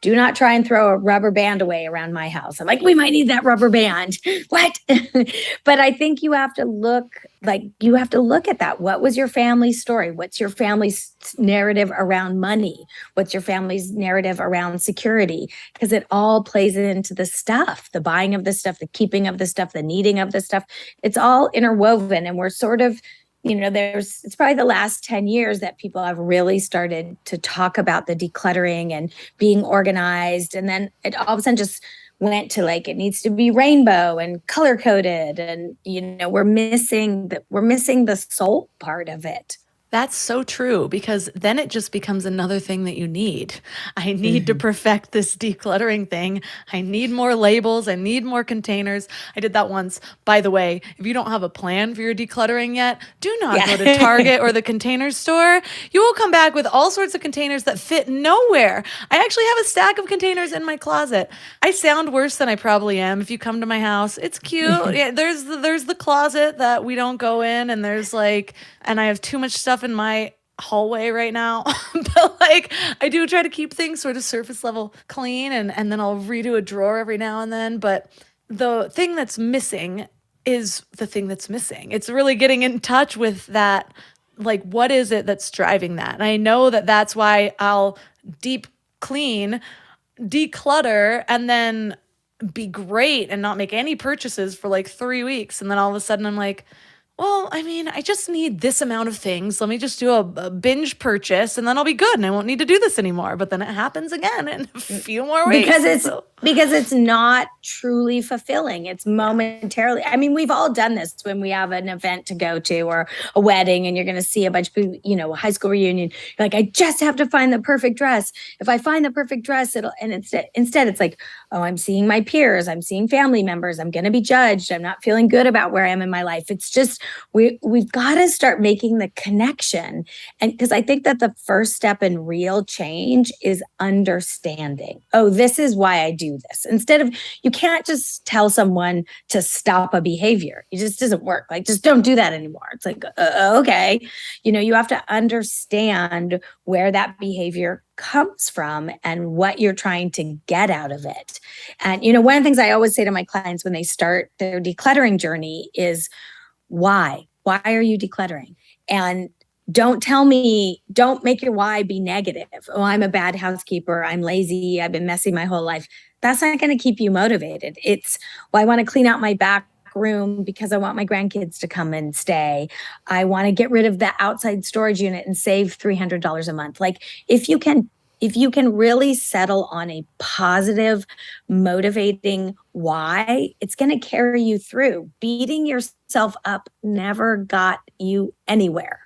Do not try and throw a rubber band away around my house. I'm like, we might need that rubber band. What? But I think you have to look at that. What was your family's story? What's your family's narrative around money? What's your family's narrative around security? Because it all plays into the stuff, the buying of the stuff, the keeping of the stuff, the needing of the stuff. It's all interwoven, and we're sort of, it's probably the last 10 years that people have really started to talk about the decluttering and being organized. And then it all of a sudden just went to like, it needs to be rainbow and color coded. And, we're missing the soul part of it. That's so true, because then it just becomes another thing that you need. I need to perfect this decluttering thing. I need more labels. I need more containers. I did that once. By the way, if you don't have a plan for your decluttering yet, do not go to Target or the container store. You will come back with all sorts of containers that fit nowhere. I actually have a stack of containers in my closet. I sound worse than I probably am. If you come to my house, it's cute. Yeah, there's the closet that we don't go in, and and I have too much stuff in my hallway right now. But I do try to keep things sort of surface level clean, and then I'll redo a drawer every now and then. But the thing that's missing is the thing that's missing. It's really getting in touch with that. Like, what is it that's driving that? And I know that that's why I'll deep clean, declutter, and then be great and not make any purchases for like 3 weeks. And then all of a sudden I'm like, well, I mean, I just need this amount of things. Let me just do a binge purchase and then I'll be good and I won't need to do this anymore. But then it happens again in a few more weeks. Because it's not truly fulfilling. It's momentarily. I mean, we've all done this when we have an event to go to or a wedding and you're going to see a bunch of people, a high school reunion. You're like, I just have to find the perfect dress. If I find the perfect dress, instead it's like, oh, I'm seeing my peers. I'm seeing family members. I'm going to be judged. I'm not feeling good about where I am in my life. It's just, we've got to start making the connection. And because I think that the first step in real change is understanding. Oh, this is why I do this. Instead of, you can't just tell someone to stop a behavior. It just doesn't work. Like, just don't do that anymore. It's like, okay. You have to understand where that behavior comes from and what you're trying to get out of it. And, one of the things I always say to my clients when they start their decluttering journey is, why? Why are you decluttering? And don't make your why be negative. Oh, I'm a bad housekeeper. I'm lazy. I've been messy my whole life. That's not going to keep you motivated. It's, well, I want to clean out my back room because I want my grandkids to come and stay. I want to get rid of the outside storage unit and save $300 a month. Like, if you can if you can really settle on a positive, motivating why, it's going to carry you through. Beating yourself up never got you anywhere.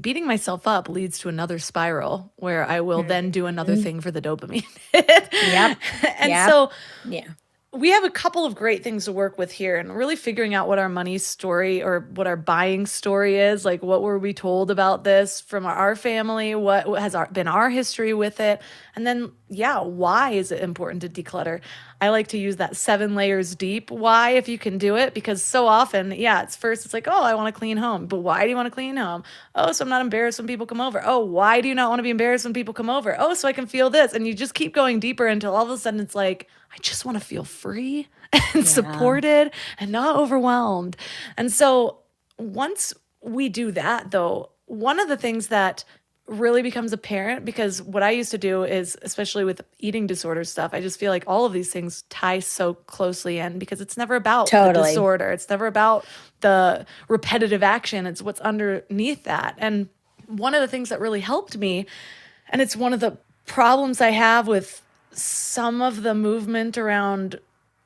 Beating myself up leads to another spiral where I will then do another thing for the dopamine. Yep. And so yeah. we have a couple of great things to work with here, and really figuring out what our money story or what our buying story is. Like, what were we told about this from our family? What has been our history with it? And then, why is it important to declutter? I like to use that 7 layers deep why, if you can do it, because so often, it's like, oh, I want to clean home. But why do you want to clean home? Oh, so I'm not embarrassed when people come over. Oh, why do you not want to be embarrassed when people come over? Oh, so I can feel this. And you just keep going deeper until all of a sudden it's like, I just want to feel free and supported and not overwhelmed. And so once we do that, though, one of the things that really becomes apparent, because what I used to do is, especially with eating disorder stuff, I just feel like all of these things tie so closely in, because it's never about the disorder. It's never about the repetitive action. It's what's underneath that. And one of the things that really helped me, and it's one of the problems I have with some of the movement around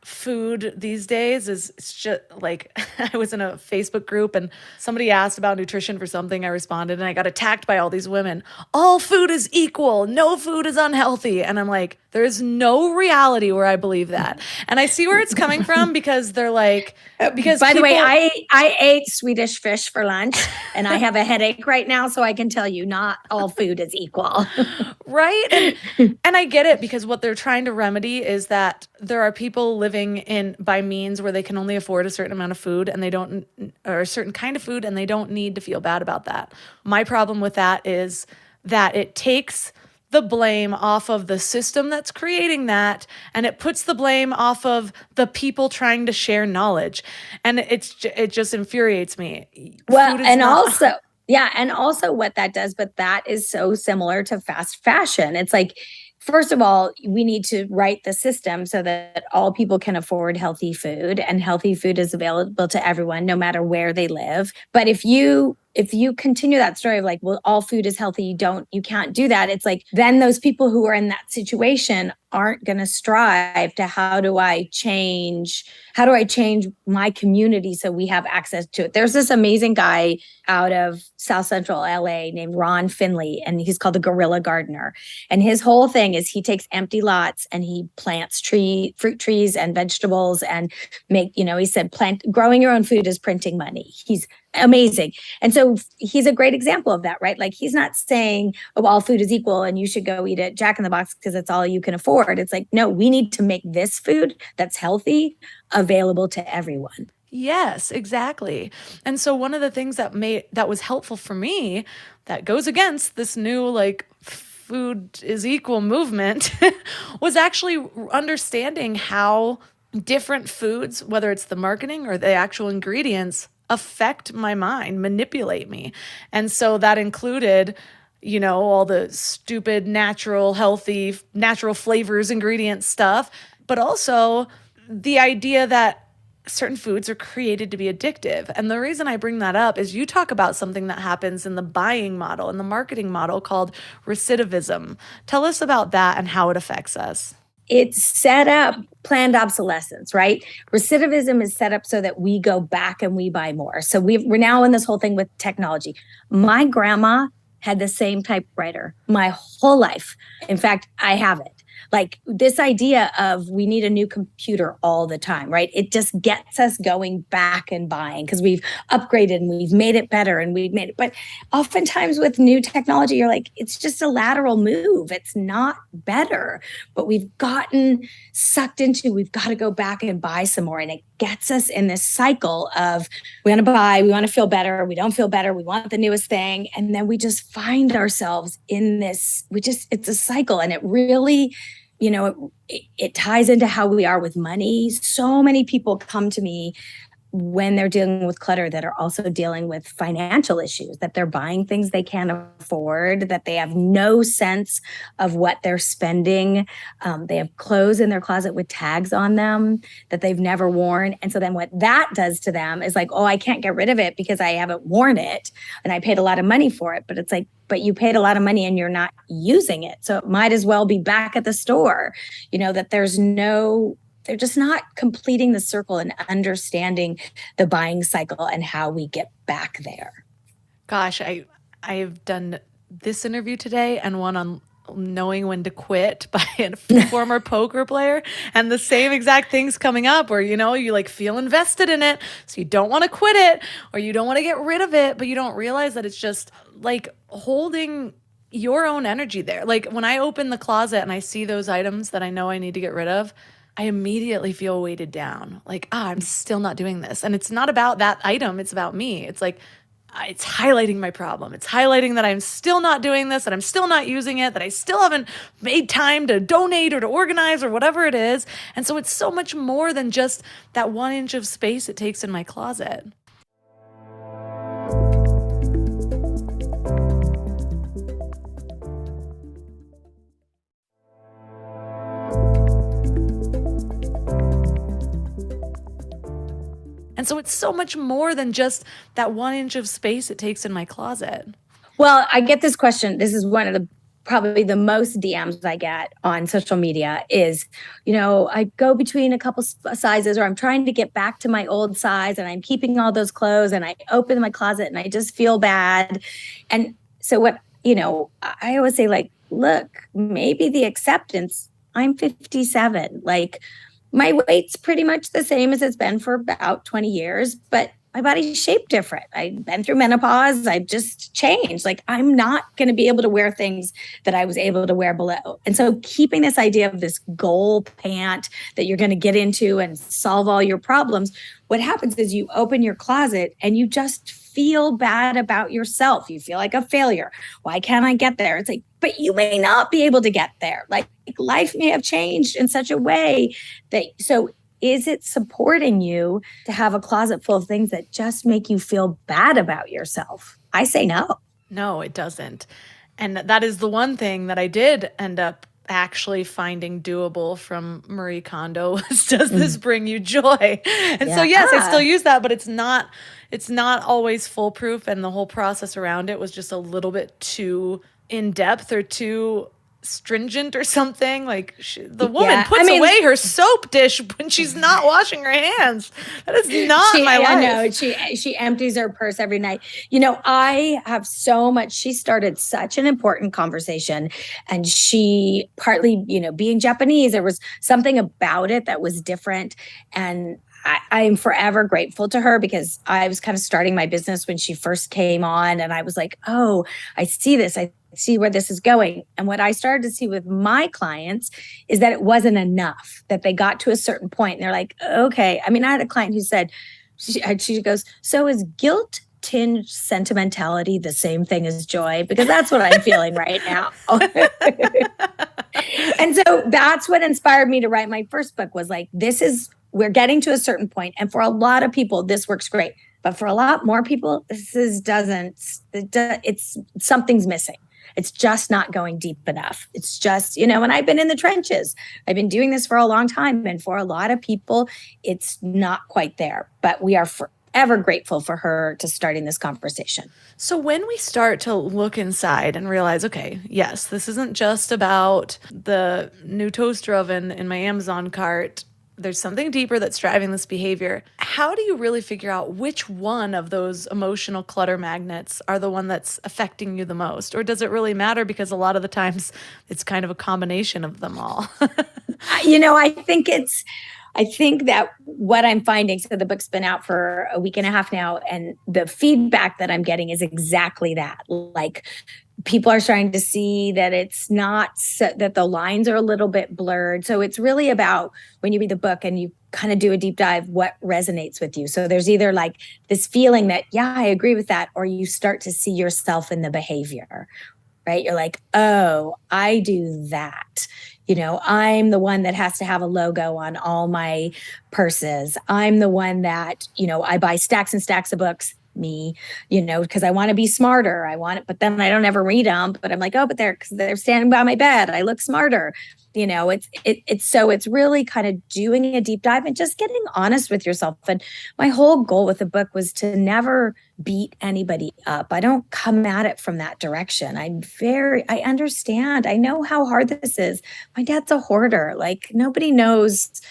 food these days, is it's just like, I was in a Facebook group and somebody asked about nutrition for something. I responded and I got attacked by all these women. All food is equal. No food is unhealthy. And I'm like, there's no reality where I believe that. And I see where it's coming from, because they're like, by the way, I ate Swedish fish for lunch and I have a headache right now. So I can tell you, not all food is equal. Right. And I get it, because what they're trying to remedy is that there are people living by means where they can only afford a certain amount of food, and or a certain kind of food, and they don't need to feel bad about that. My problem with that is that it takes the blame off of the system that's creating that, and it puts the blame off of the people trying to share knowledge. And it just infuriates me. Well, and also what that does, but that is so similar to fast fashion. It's like, first of all, we need to right the system so that all people can afford healthy food, and healthy food is available to everyone, no matter where they live. But if you continue that story of like, well, all food is healthy, you can't do that. It's like, then those people who are in that situation aren't going to strive to how do I change my community so we have access to it. There's this amazing guy out of South Central LA named Ron Finley, and he's called the Gorilla Gardener. And his whole thing is he takes empty lots and he plants fruit trees and vegetables, and he said, growing your own food is printing money. He's amazing. And so he's a great example of that, right? Like, he's not saying, oh, all food is equal and you should go eat at Jack in the Box because it's all you can afford. It's like, no, we need to make this food that's healthy available to everyone. Yes, exactly. And so one of the things that was helpful for me, that goes against this new like food is equal movement, was actually understanding how different foods, whether it's the marketing or the actual ingredients, affect my mind, manipulate me. And so that included, all the stupid, natural, healthy, natural flavors, ingredients stuff, but also the idea that certain foods are created to be addictive. And the reason I bring that up is you talk about something that happens in the buying model, in the marketing model, called recidivism. Tell us about that and how it affects us. It's set up planned obsolescence, right? Recidivism is set up so that we go back and we buy more. So we're now in this whole thing with technology. My grandma had the same typewriter my whole life. In fact, I have it. Like, this idea of we need a new computer all the time, right? It just gets us going back and buying because we've upgraded and we've made it better and we've made it. But oftentimes with new technology, you're like, it's just a lateral move. It's not better. But we've gotten sucked into, we've got to go back and buy some more. And it gets us in this cycle of we want to buy, we want to feel better, we don't feel better, we want the newest thing. And then we just find ourselves in this, it's a cycle. And it really, it ties into how we are with money. So many people come to me when they're dealing with clutter that are also dealing with financial issues, that they're buying things they can't afford, that they have no sense of what they're spending. They have clothes in their closet with tags on them that they've never worn. And so then what that does to them is like, oh, I can't get rid of it because I haven't worn it and I paid a lot of money for it. But it's like, but you paid a lot of money and you're not using it. So it might as well be back at the store, that they're just not completing the circle and understanding the buying cycle and how we get back there. Gosh, I've done this interview today and one on knowing when to quit by a former poker player, and the same exact things coming up where, you like feel invested in it. So you don't want to quit it or you don't want to get rid of it, but you don't realize that it's just like holding your own energy there. Like when I open the closet and I see those items that I know I need to get rid of, I immediately feel weighted down. Like, I'm still not doing this. And it's not about that item. It's about me. It's like, it's highlighting my problem. It's highlighting that I'm still not doing this, that I'm still not using it, that I still haven't made time to donate or to organize or whatever it is. And so it's so much more than just that 1 inch of space it takes in my closet. And so it's so much more than just that 1 inch of space it takes in my closet. Well, I get this question. This is one of the probably the most DMs I get on social media is, I go between a couple sizes, or I'm trying to get back to my old size and I'm keeping all those clothes and I open my closet and I just feel bad. And so what, I always say, like, look, maybe the acceptance, I'm 57, like, my weight's pretty much the same as it's been for about 20 years, but my body's shaped different. I've been through menopause. I've just changed. Like, I'm not going to be able to wear things that I was able to wear below. And so keeping this idea of this goal pant that you're going to get into and solve all your problems, what happens is you open your closet and you just feel bad about yourself. You feel like a failure. Why can't I get there? It's like, but you may not be able to get there. Like, life may have changed in such a way that, so is it supporting you to have a closet full of things that just make you feel bad about yourself? I say no. No, it doesn't. And that is the one thing that I did end up actually finding doable from Marie Kondo was, does this bring you joy? And so, yes, I still use that, but it's not always foolproof. And the whole process around it was just a little bit too in depth or too stringent or something. Like the woman puts away her soap dish when she's not washing her hands. That is not my life. I know. She empties her purse every night. I have so much. She started such an important conversation, and she partly, being Japanese, there was something about it that was different. And I am forever grateful to her, because I was kind of starting my business when she first came on, and I was like, oh, I see this. I see where this is going. And what I started to see with my clients is that it wasn't enough, that they got to a certain point and they're like, okay. I mean, I had a client who said, she goes, so is guilt tinged sentimentality the same thing as joy? Because that's what I'm feeling right now. And so that's what inspired me to write my first book, was like, we're getting to a certain point. And for a lot of people, this works great. But for a lot more people, it's something's missing. It's just not going deep enough. It's just, and I've been in the trenches. I've been doing this for a long time. And for a lot of people, it's not quite there. But we are forever grateful for her to starting this conversation. So when we start to look inside and realize, okay, yes, this isn't just about the new toaster oven in my Amazon cart. There's something deeper that's driving this behavior. How do you really figure out which one of those emotional clutter magnets are the one that's affecting you the most? Or does it really matter, because a lot of the times it's kind of a combination of them all? I think that what I'm finding, so the book's been out for a week and a half now, and the feedback that I'm getting is exactly that. Like, people are starting to see that it's not that the lines are a little bit blurred. So it's really about, when you read the book and you kind of do a deep dive, what resonates with you. So there's either like this feeling that, yeah, I agree with that, or you start to see yourself in the behavior, right? You're like, oh, I do that. I'm the one that has to have a logo on all my purses. I'm the one that, I buy stacks and stacks of books, me, because I want to be smarter. But then I don't ever read them, but I'm like, oh, but they're standing by my bed. I look smarter. It's really kind of doing a deep dive and just getting honest with yourself. And my whole goal with the book was to never beat anybody up. I don't come at it from that direction. I understand. I know how hard this is. My dad's a hoarder. Like nobody knows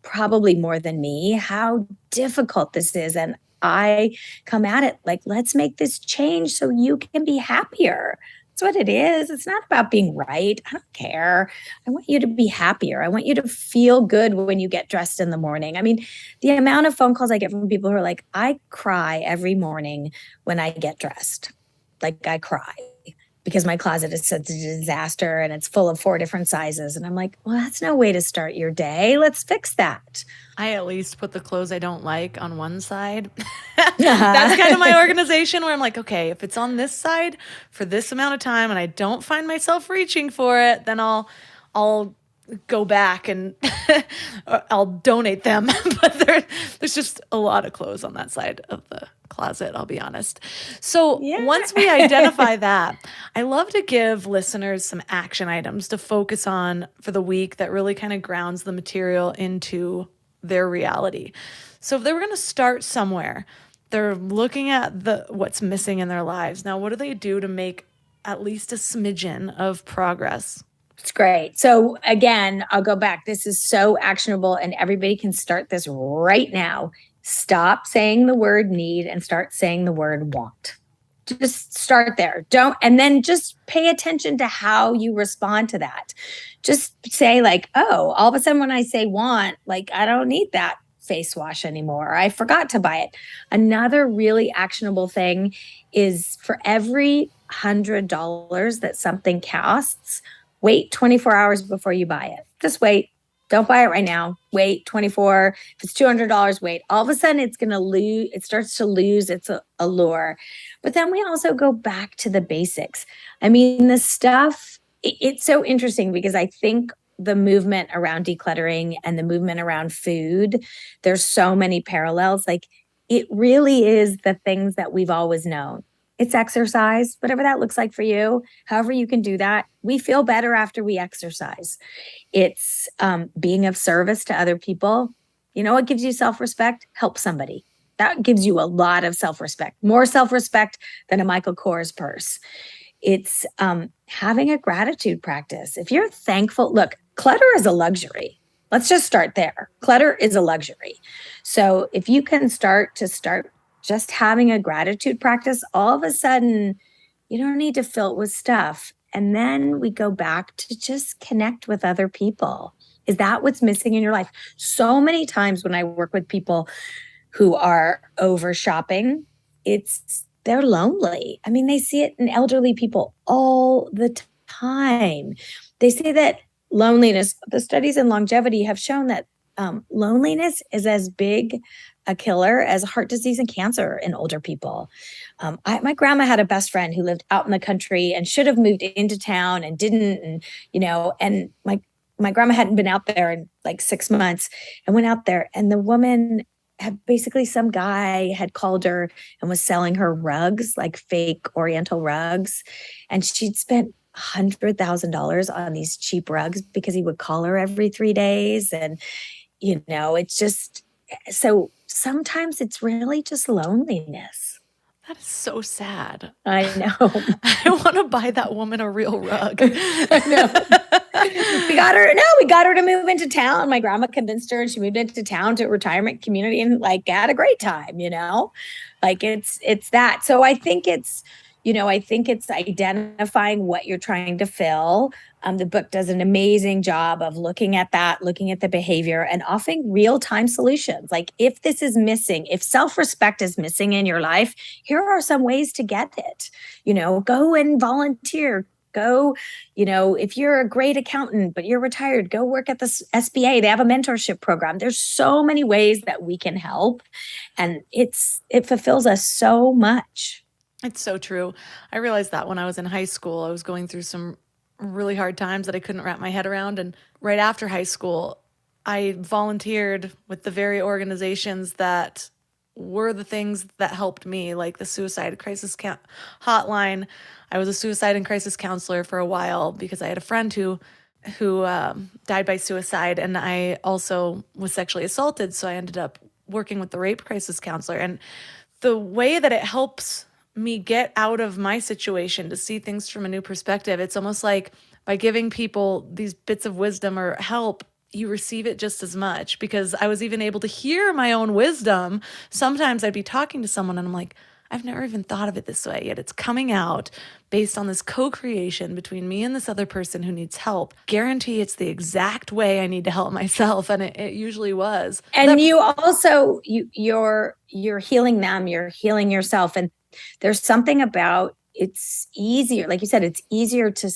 probably more than me how difficult this is. And I come at it like, let's make this change so you can be happier. That's what it is. It's not about being right. I don't care. I want you to be happier. I want you to feel good when you get dressed in the morning. I mean, the amount of phone calls I get from people who are like, I cry every morning when I get dressed. Like I cry because my closet is such a disaster and it's full of 4 different sizes. And I'm like, well, that's no way to start your day. Let's fix that. I at least put the clothes I don't like on one side. That's kind of my organization where I'm like, okay, if it's on this side for this amount of time and I don't find myself reaching for it, then I'll go back and I'll donate them. But there's just a lot of clothes on that side of the closet, I'll be honest. So once we identify that, I love to give listeners some action items to focus on for the week that really kind of grounds the material into their reality. So if they were going to start somewhere, they're looking at what's missing in their lives. Now, what do they do to make at least a smidgen of progress? It's great. So again, I'll go back. This is so actionable and everybody can start this right now. Stop saying the word need and start saying the word want. Just start there. And then just pay attention to how you respond to that. Just say like, oh, all of a sudden when I say want, like, I don't need that face wash anymore. I forgot to buy it. Another really actionable thing is for every $100 that something costs, wait 24 hours before you buy it. Just wait. Don't buy it right now. Wait 24. If it's $200, wait. All of a sudden it starts to lose its allure. But then we also go back to the basics. I mean, the stuff, it's so interesting because I think the movement around decluttering and the movement around food, there's so many parallels. Like it really is the things that we've always known. It's exercise, whatever that looks like for you, however you can do that. We feel better after we exercise. It's being of service to other people. You know what gives you self-respect? Help somebody. That gives you a lot of self-respect, more self-respect than a Michael Kors purse. It's having a gratitude practice. If you're thankful, look, clutter is a luxury. Let's just start there. Clutter is a luxury. So if you can start just having a gratitude practice, all of a sudden, you don't need to fill it with stuff. And then we go back to just connect with other people. Is that what's missing in your life? So many times when I work with people who are over shopping, they're lonely. I mean, they see it in elderly people all the time. They say that loneliness, the studies in longevity have shown that loneliness is as big a killer as heart disease and cancer in older people. My grandma had a best friend who lived out in the country and should have moved into town and didn't. And my grandma hadn't been out there in like 6 months and went out there. And the woman had basically, some guy had called her and was selling her rugs, like fake Oriental rugs. And she'd spent $100,000 on these cheap rugs because he would call her every 3 days. And, it's just, so sometimes it's really just loneliness. That is so sad. I know. I want to buy that woman a real rug. I know. We got her to move into town. My grandma convinced her and she moved into town to a retirement community and like had a great time, like it's that. So I think it's identifying what you're trying to fill. The book does an amazing job of looking at that, looking at the behavior and offering real-time solutions. Like if this is missing, if self-respect is missing in your life, here are some ways to get it. Go and volunteer. Go, if you're a great accountant, but you're retired, go work at the SBA. They have a mentorship program. There's so many ways that we can help. And it fulfills us so much. It's so true. I realized that when I was in high school, I was going through some really hard times that I couldn't wrap my head around. And right after high school, I volunteered with the very organizations that were the things that helped me, like the suicide crisis hotline. I was a suicide and crisis counselor for a while because I had a friend who died by suicide, and I also was sexually assaulted. So I ended up working with the rape crisis counselor. And the way that it helps me get out of my situation to see things from a new perspective, it's almost like by giving people these bits of wisdom or help, you receive it just as much, because I was even able to hear my own wisdom. Sometimes I'd be talking to someone and I'm like, I've never even thought of it this way, yet it's coming out based on this co-creation between me and this other person who needs help. Guarantee it's the exact way I need to help myself. And it usually was. And you also, you're healing them, you're healing yourself. And there's something about, it's easier. Like you said, it's easier to,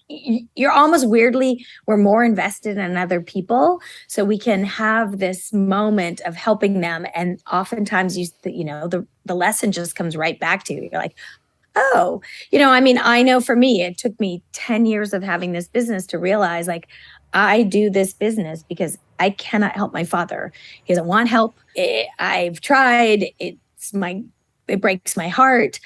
you're almost weirdly, we're more invested in other people. So we can have this moment of helping them. And oftentimes the lesson just comes right back to you. You're like, oh, I know for me, it took me 10 years of having this business to realize, like, I do this business because I cannot help my father. He doesn't want help. I've tried. It breaks my heart.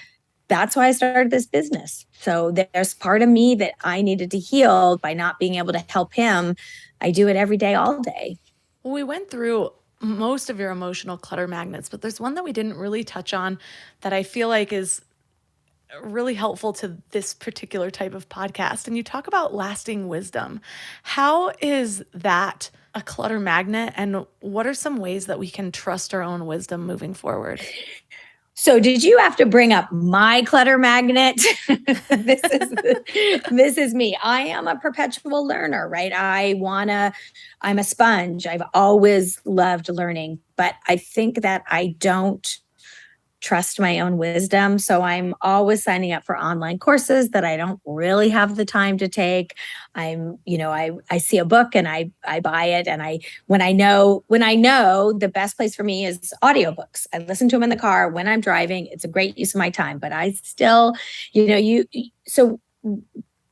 That's why I started this business. So there's part of me that I needed to heal by not being able to help him. I do it every day, all day. Well, we went through most of your emotional clutter magnets, but there's one that we didn't really touch on that I feel like is really helpful to this particular type of podcast. And you talk about lasting wisdom. How is that a clutter magnet? And what are some ways that we can trust our own wisdom moving forward? So did you have to bring up my clutter magnet? This is me. I am a perpetual learner, right? I'm a sponge. I've always loved learning, but I think that I don't trust my own wisdom. So I'm always signing up for online courses that I don't really have the time to take. I see a book and I buy it. And when I know the best place for me is audiobooks. I listen to them in the car when I'm driving. It's a great use of my time, but I still, so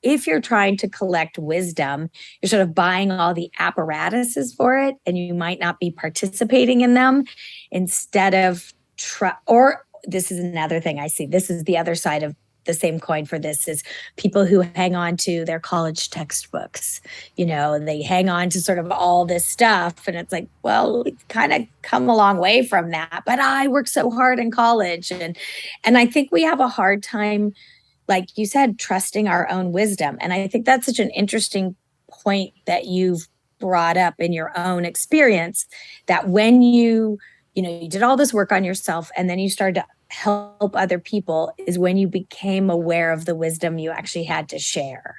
if you're trying to collect wisdom, you're sort of buying all the apparatuses for it, and you might not be participating in them instead of or this is another thing I see. This is the other side of the same coin for this, is people who hang on to their college textbooks. They hang on to sort of all this stuff, and it's like, well, we've kind of come a long way from that, but I worked so hard in college. And I think we have a hard time, like you said, trusting our own wisdom. And I think that's such an interesting point that you've brought up in your own experience, that when you did all this work on yourself and then you started to help other people, is when you became aware of the wisdom you actually had to share,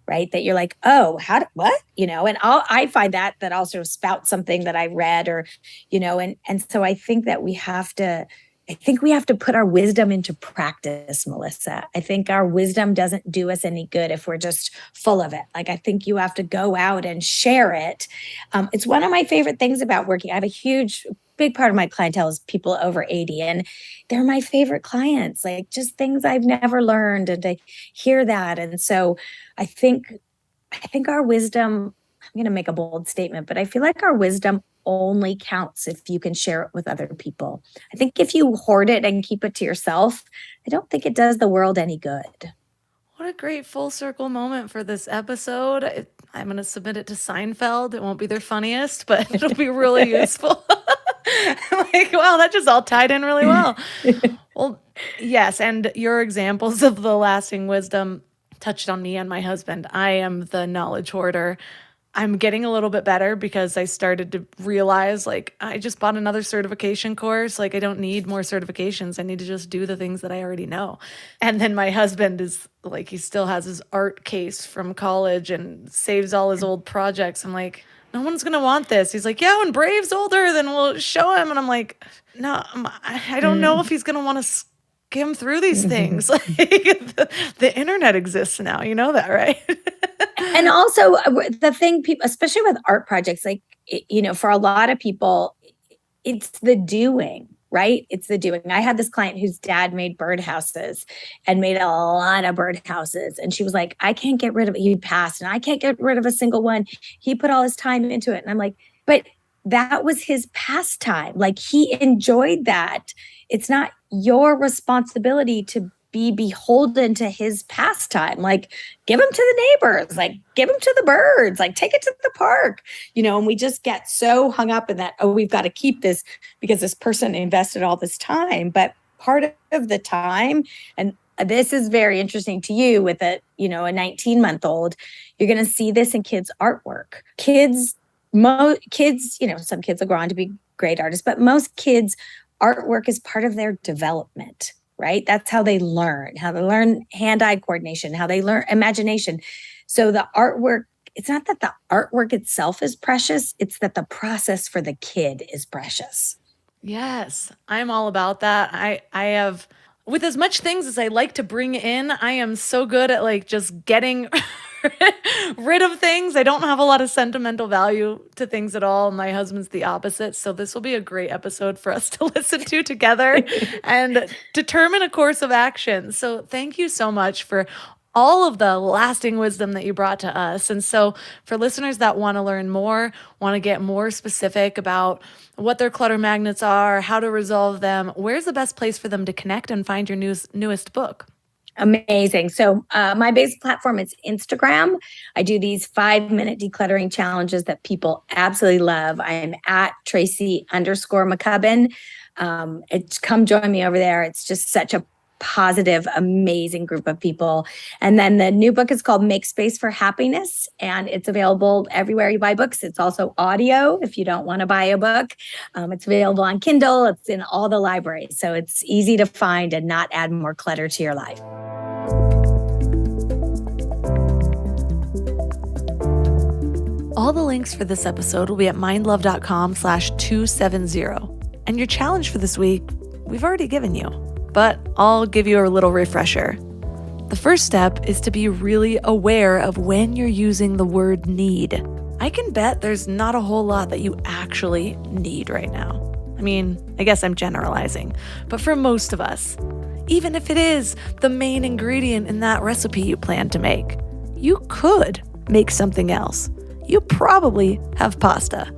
right? That you're like, oh, what? And I find that I'll sort of spout something that I read and so I think that we have to put our wisdom into practice, Melissa. I think our wisdom doesn't do us any good if we're just full of it. Like, I think you have to go out and share it. It's one of my favorite things about working. I have big part of my clientele is people over 80, and they're my favorite clients, like just things I've never learned, and to hear that. And so I think our wisdom, I'm going to make a bold statement, but I feel like our wisdom only counts if you can share it with other people. I think if you hoard it and keep it to yourself, I don't think it does the world any good. What a great full circle moment for this episode. I'm going to submit it to Seinfeld. It won't be their funniest, but it'll be really useful. Like, wow, that just all tied in really well. Well, yes. And your examples of the lasting wisdom touched on me and my husband. I am the knowledge hoarder. I'm getting a little bit better because I started to realize, like, I just bought another certification course. Like, I don't need more certifications. I need to just do the things that I already know. And then my husband is like, he still has his art case from college and saves all his old projects. I'm like, no one's going to want this. He's like, yeah, when Brave's older, then we'll show him. And I'm like, no, I don't know if he's going to want to skim through these things. Like, the internet exists now. You know that, right? And also the thing, people, especially with art projects, like, for a lot of people, it's the doing, right? It's the doing. I had this client whose dad made birdhouses and made a lot of birdhouses. And she was like, I can't get rid of it. He passed and I can't get rid of a single one. He put all his time into it. And I'm like, but that was his pastime. Like he enjoyed that. It's not your responsibility to be beholden to his pastime. Like give him to the neighbors, like give him to the birds, like take it to the park, and we just get so hung up in that, oh, we've got to keep this because this person invested all this time. But part of the time, and this is very interesting to you with a 19-month-old, you're going to see this in kids' artwork. Kids, some kids will grow on to be great artists, but most kids' artwork is part of their development. Right? That's how they learn hand-eye coordination, how they learn imagination. So the artwork, it's not that the artwork itself is precious, it's that the process for the kid is precious. Yes, I'm all about that. I have, with as much things as I like to bring in, I am so good at like just getting rid of things. I don't have a lot of sentimental value to things at all. My husband's the opposite. So this will be a great episode for us to listen to together and determine a course of action. So thank you so much for all of the lasting wisdom that you brought to us. And so for listeners that want to learn more, want to get more specific about what their clutter magnets are, how to resolve them, where's the best place for them to connect and find your newest book? Amazing. So my basic platform is Instagram. I do these 5-minute decluttering challenges that people absolutely love. I'm at Tracy_McCubbin. Come join me over there. It's just such a positive, amazing group of people. And then the new book is called Make Space for Happiness, and it's available everywhere you buy books. It's also audio if you don't want to buy a book. It's available on Kindle. It's in all the libraries. So it's easy to find and not add more clutter to your life. All the links for this episode will be at mindlove.com/270. And your challenge for this week, we've already given you, but I'll give you a little refresher. The first step is to be really aware of when you're using the word need. I can bet there's not a whole lot that you actually need right now. I mean, I guess I'm generalizing, but for most of us, even if it is the main ingredient in that recipe you plan to make, you could make something else. You probably have pasta.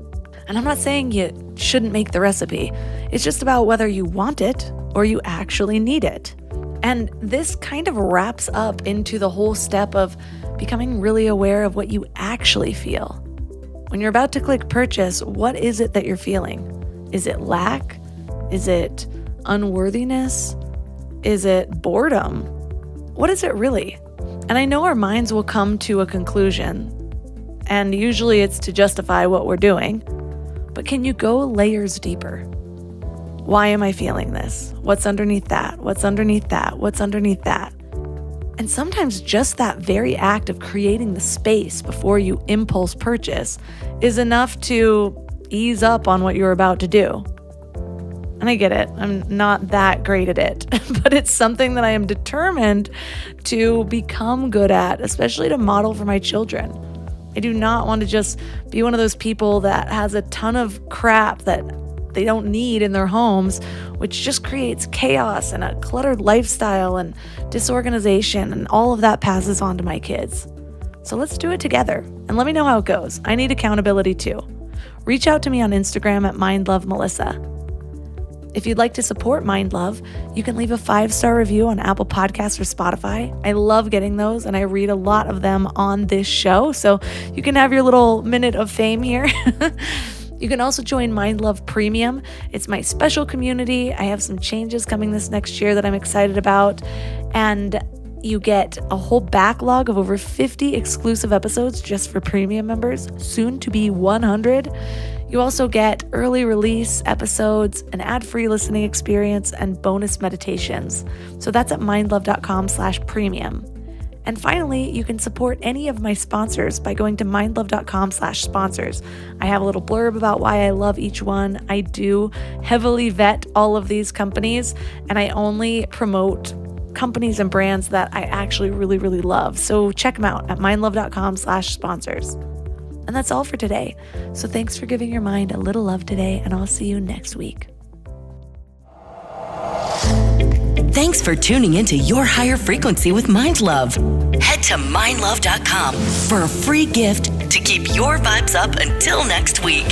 And I'm not saying you shouldn't make the recipe. It's just about whether you want it or you actually need it. And this kind of wraps up into the whole step of becoming really aware of what you actually feel. When you're about to click purchase, what is it that you're feeling? Is it lack? Is it unworthiness? Is it boredom? What is it really? And I know our minds will come to a conclusion, and usually it's to justify what we're doing. But can you go layers deeper? Why am I feeling this? What's underneath that? What's underneath that? What's underneath that? And sometimes just that very act of creating the space before you impulse purchase is enough to ease up on what you're about to do. And I get it, I'm not that great at it, but it's something that I am determined to become good at, especially to model for my children. I do not want to just be one of those people that has a ton of crap that they don't need in their homes, which just creates chaos and a cluttered lifestyle and disorganization, and all of that passes on to my kids. So let's do it together, and let me know how it goes. I need accountability too. Reach out to me on Instagram at MindLoveMelissa. If you'd like to support Mind Love, you can leave a 5-star review on Apple Podcasts or Spotify. I love getting those, and I read a lot of them on this show, so you can have your little minute of fame here. You can also join Mind Love Premium. It's my special community. I have some changes coming this next year that I'm excited about, and you get a whole backlog of over 50 exclusive episodes just for premium members, soon to be 100. You also get early release episodes, an ad-free listening experience, and bonus meditations. So that's at mindlove.com/premium. And finally, you can support any of my sponsors by going to mindlove.com/sponsors. I have a little blurb about why I love each one. I do heavily vet all of these companies, and I only promote companies and brands that I actually really, really love. So check them out at mindlove.com/sponsors. And that's all for today. So thanks for giving your mind a little love today, and I'll see you next week. Thanks for tuning into Your Higher Frequency with Mind Love. Head to mindlove.com for a free gift to keep your vibes up until next week.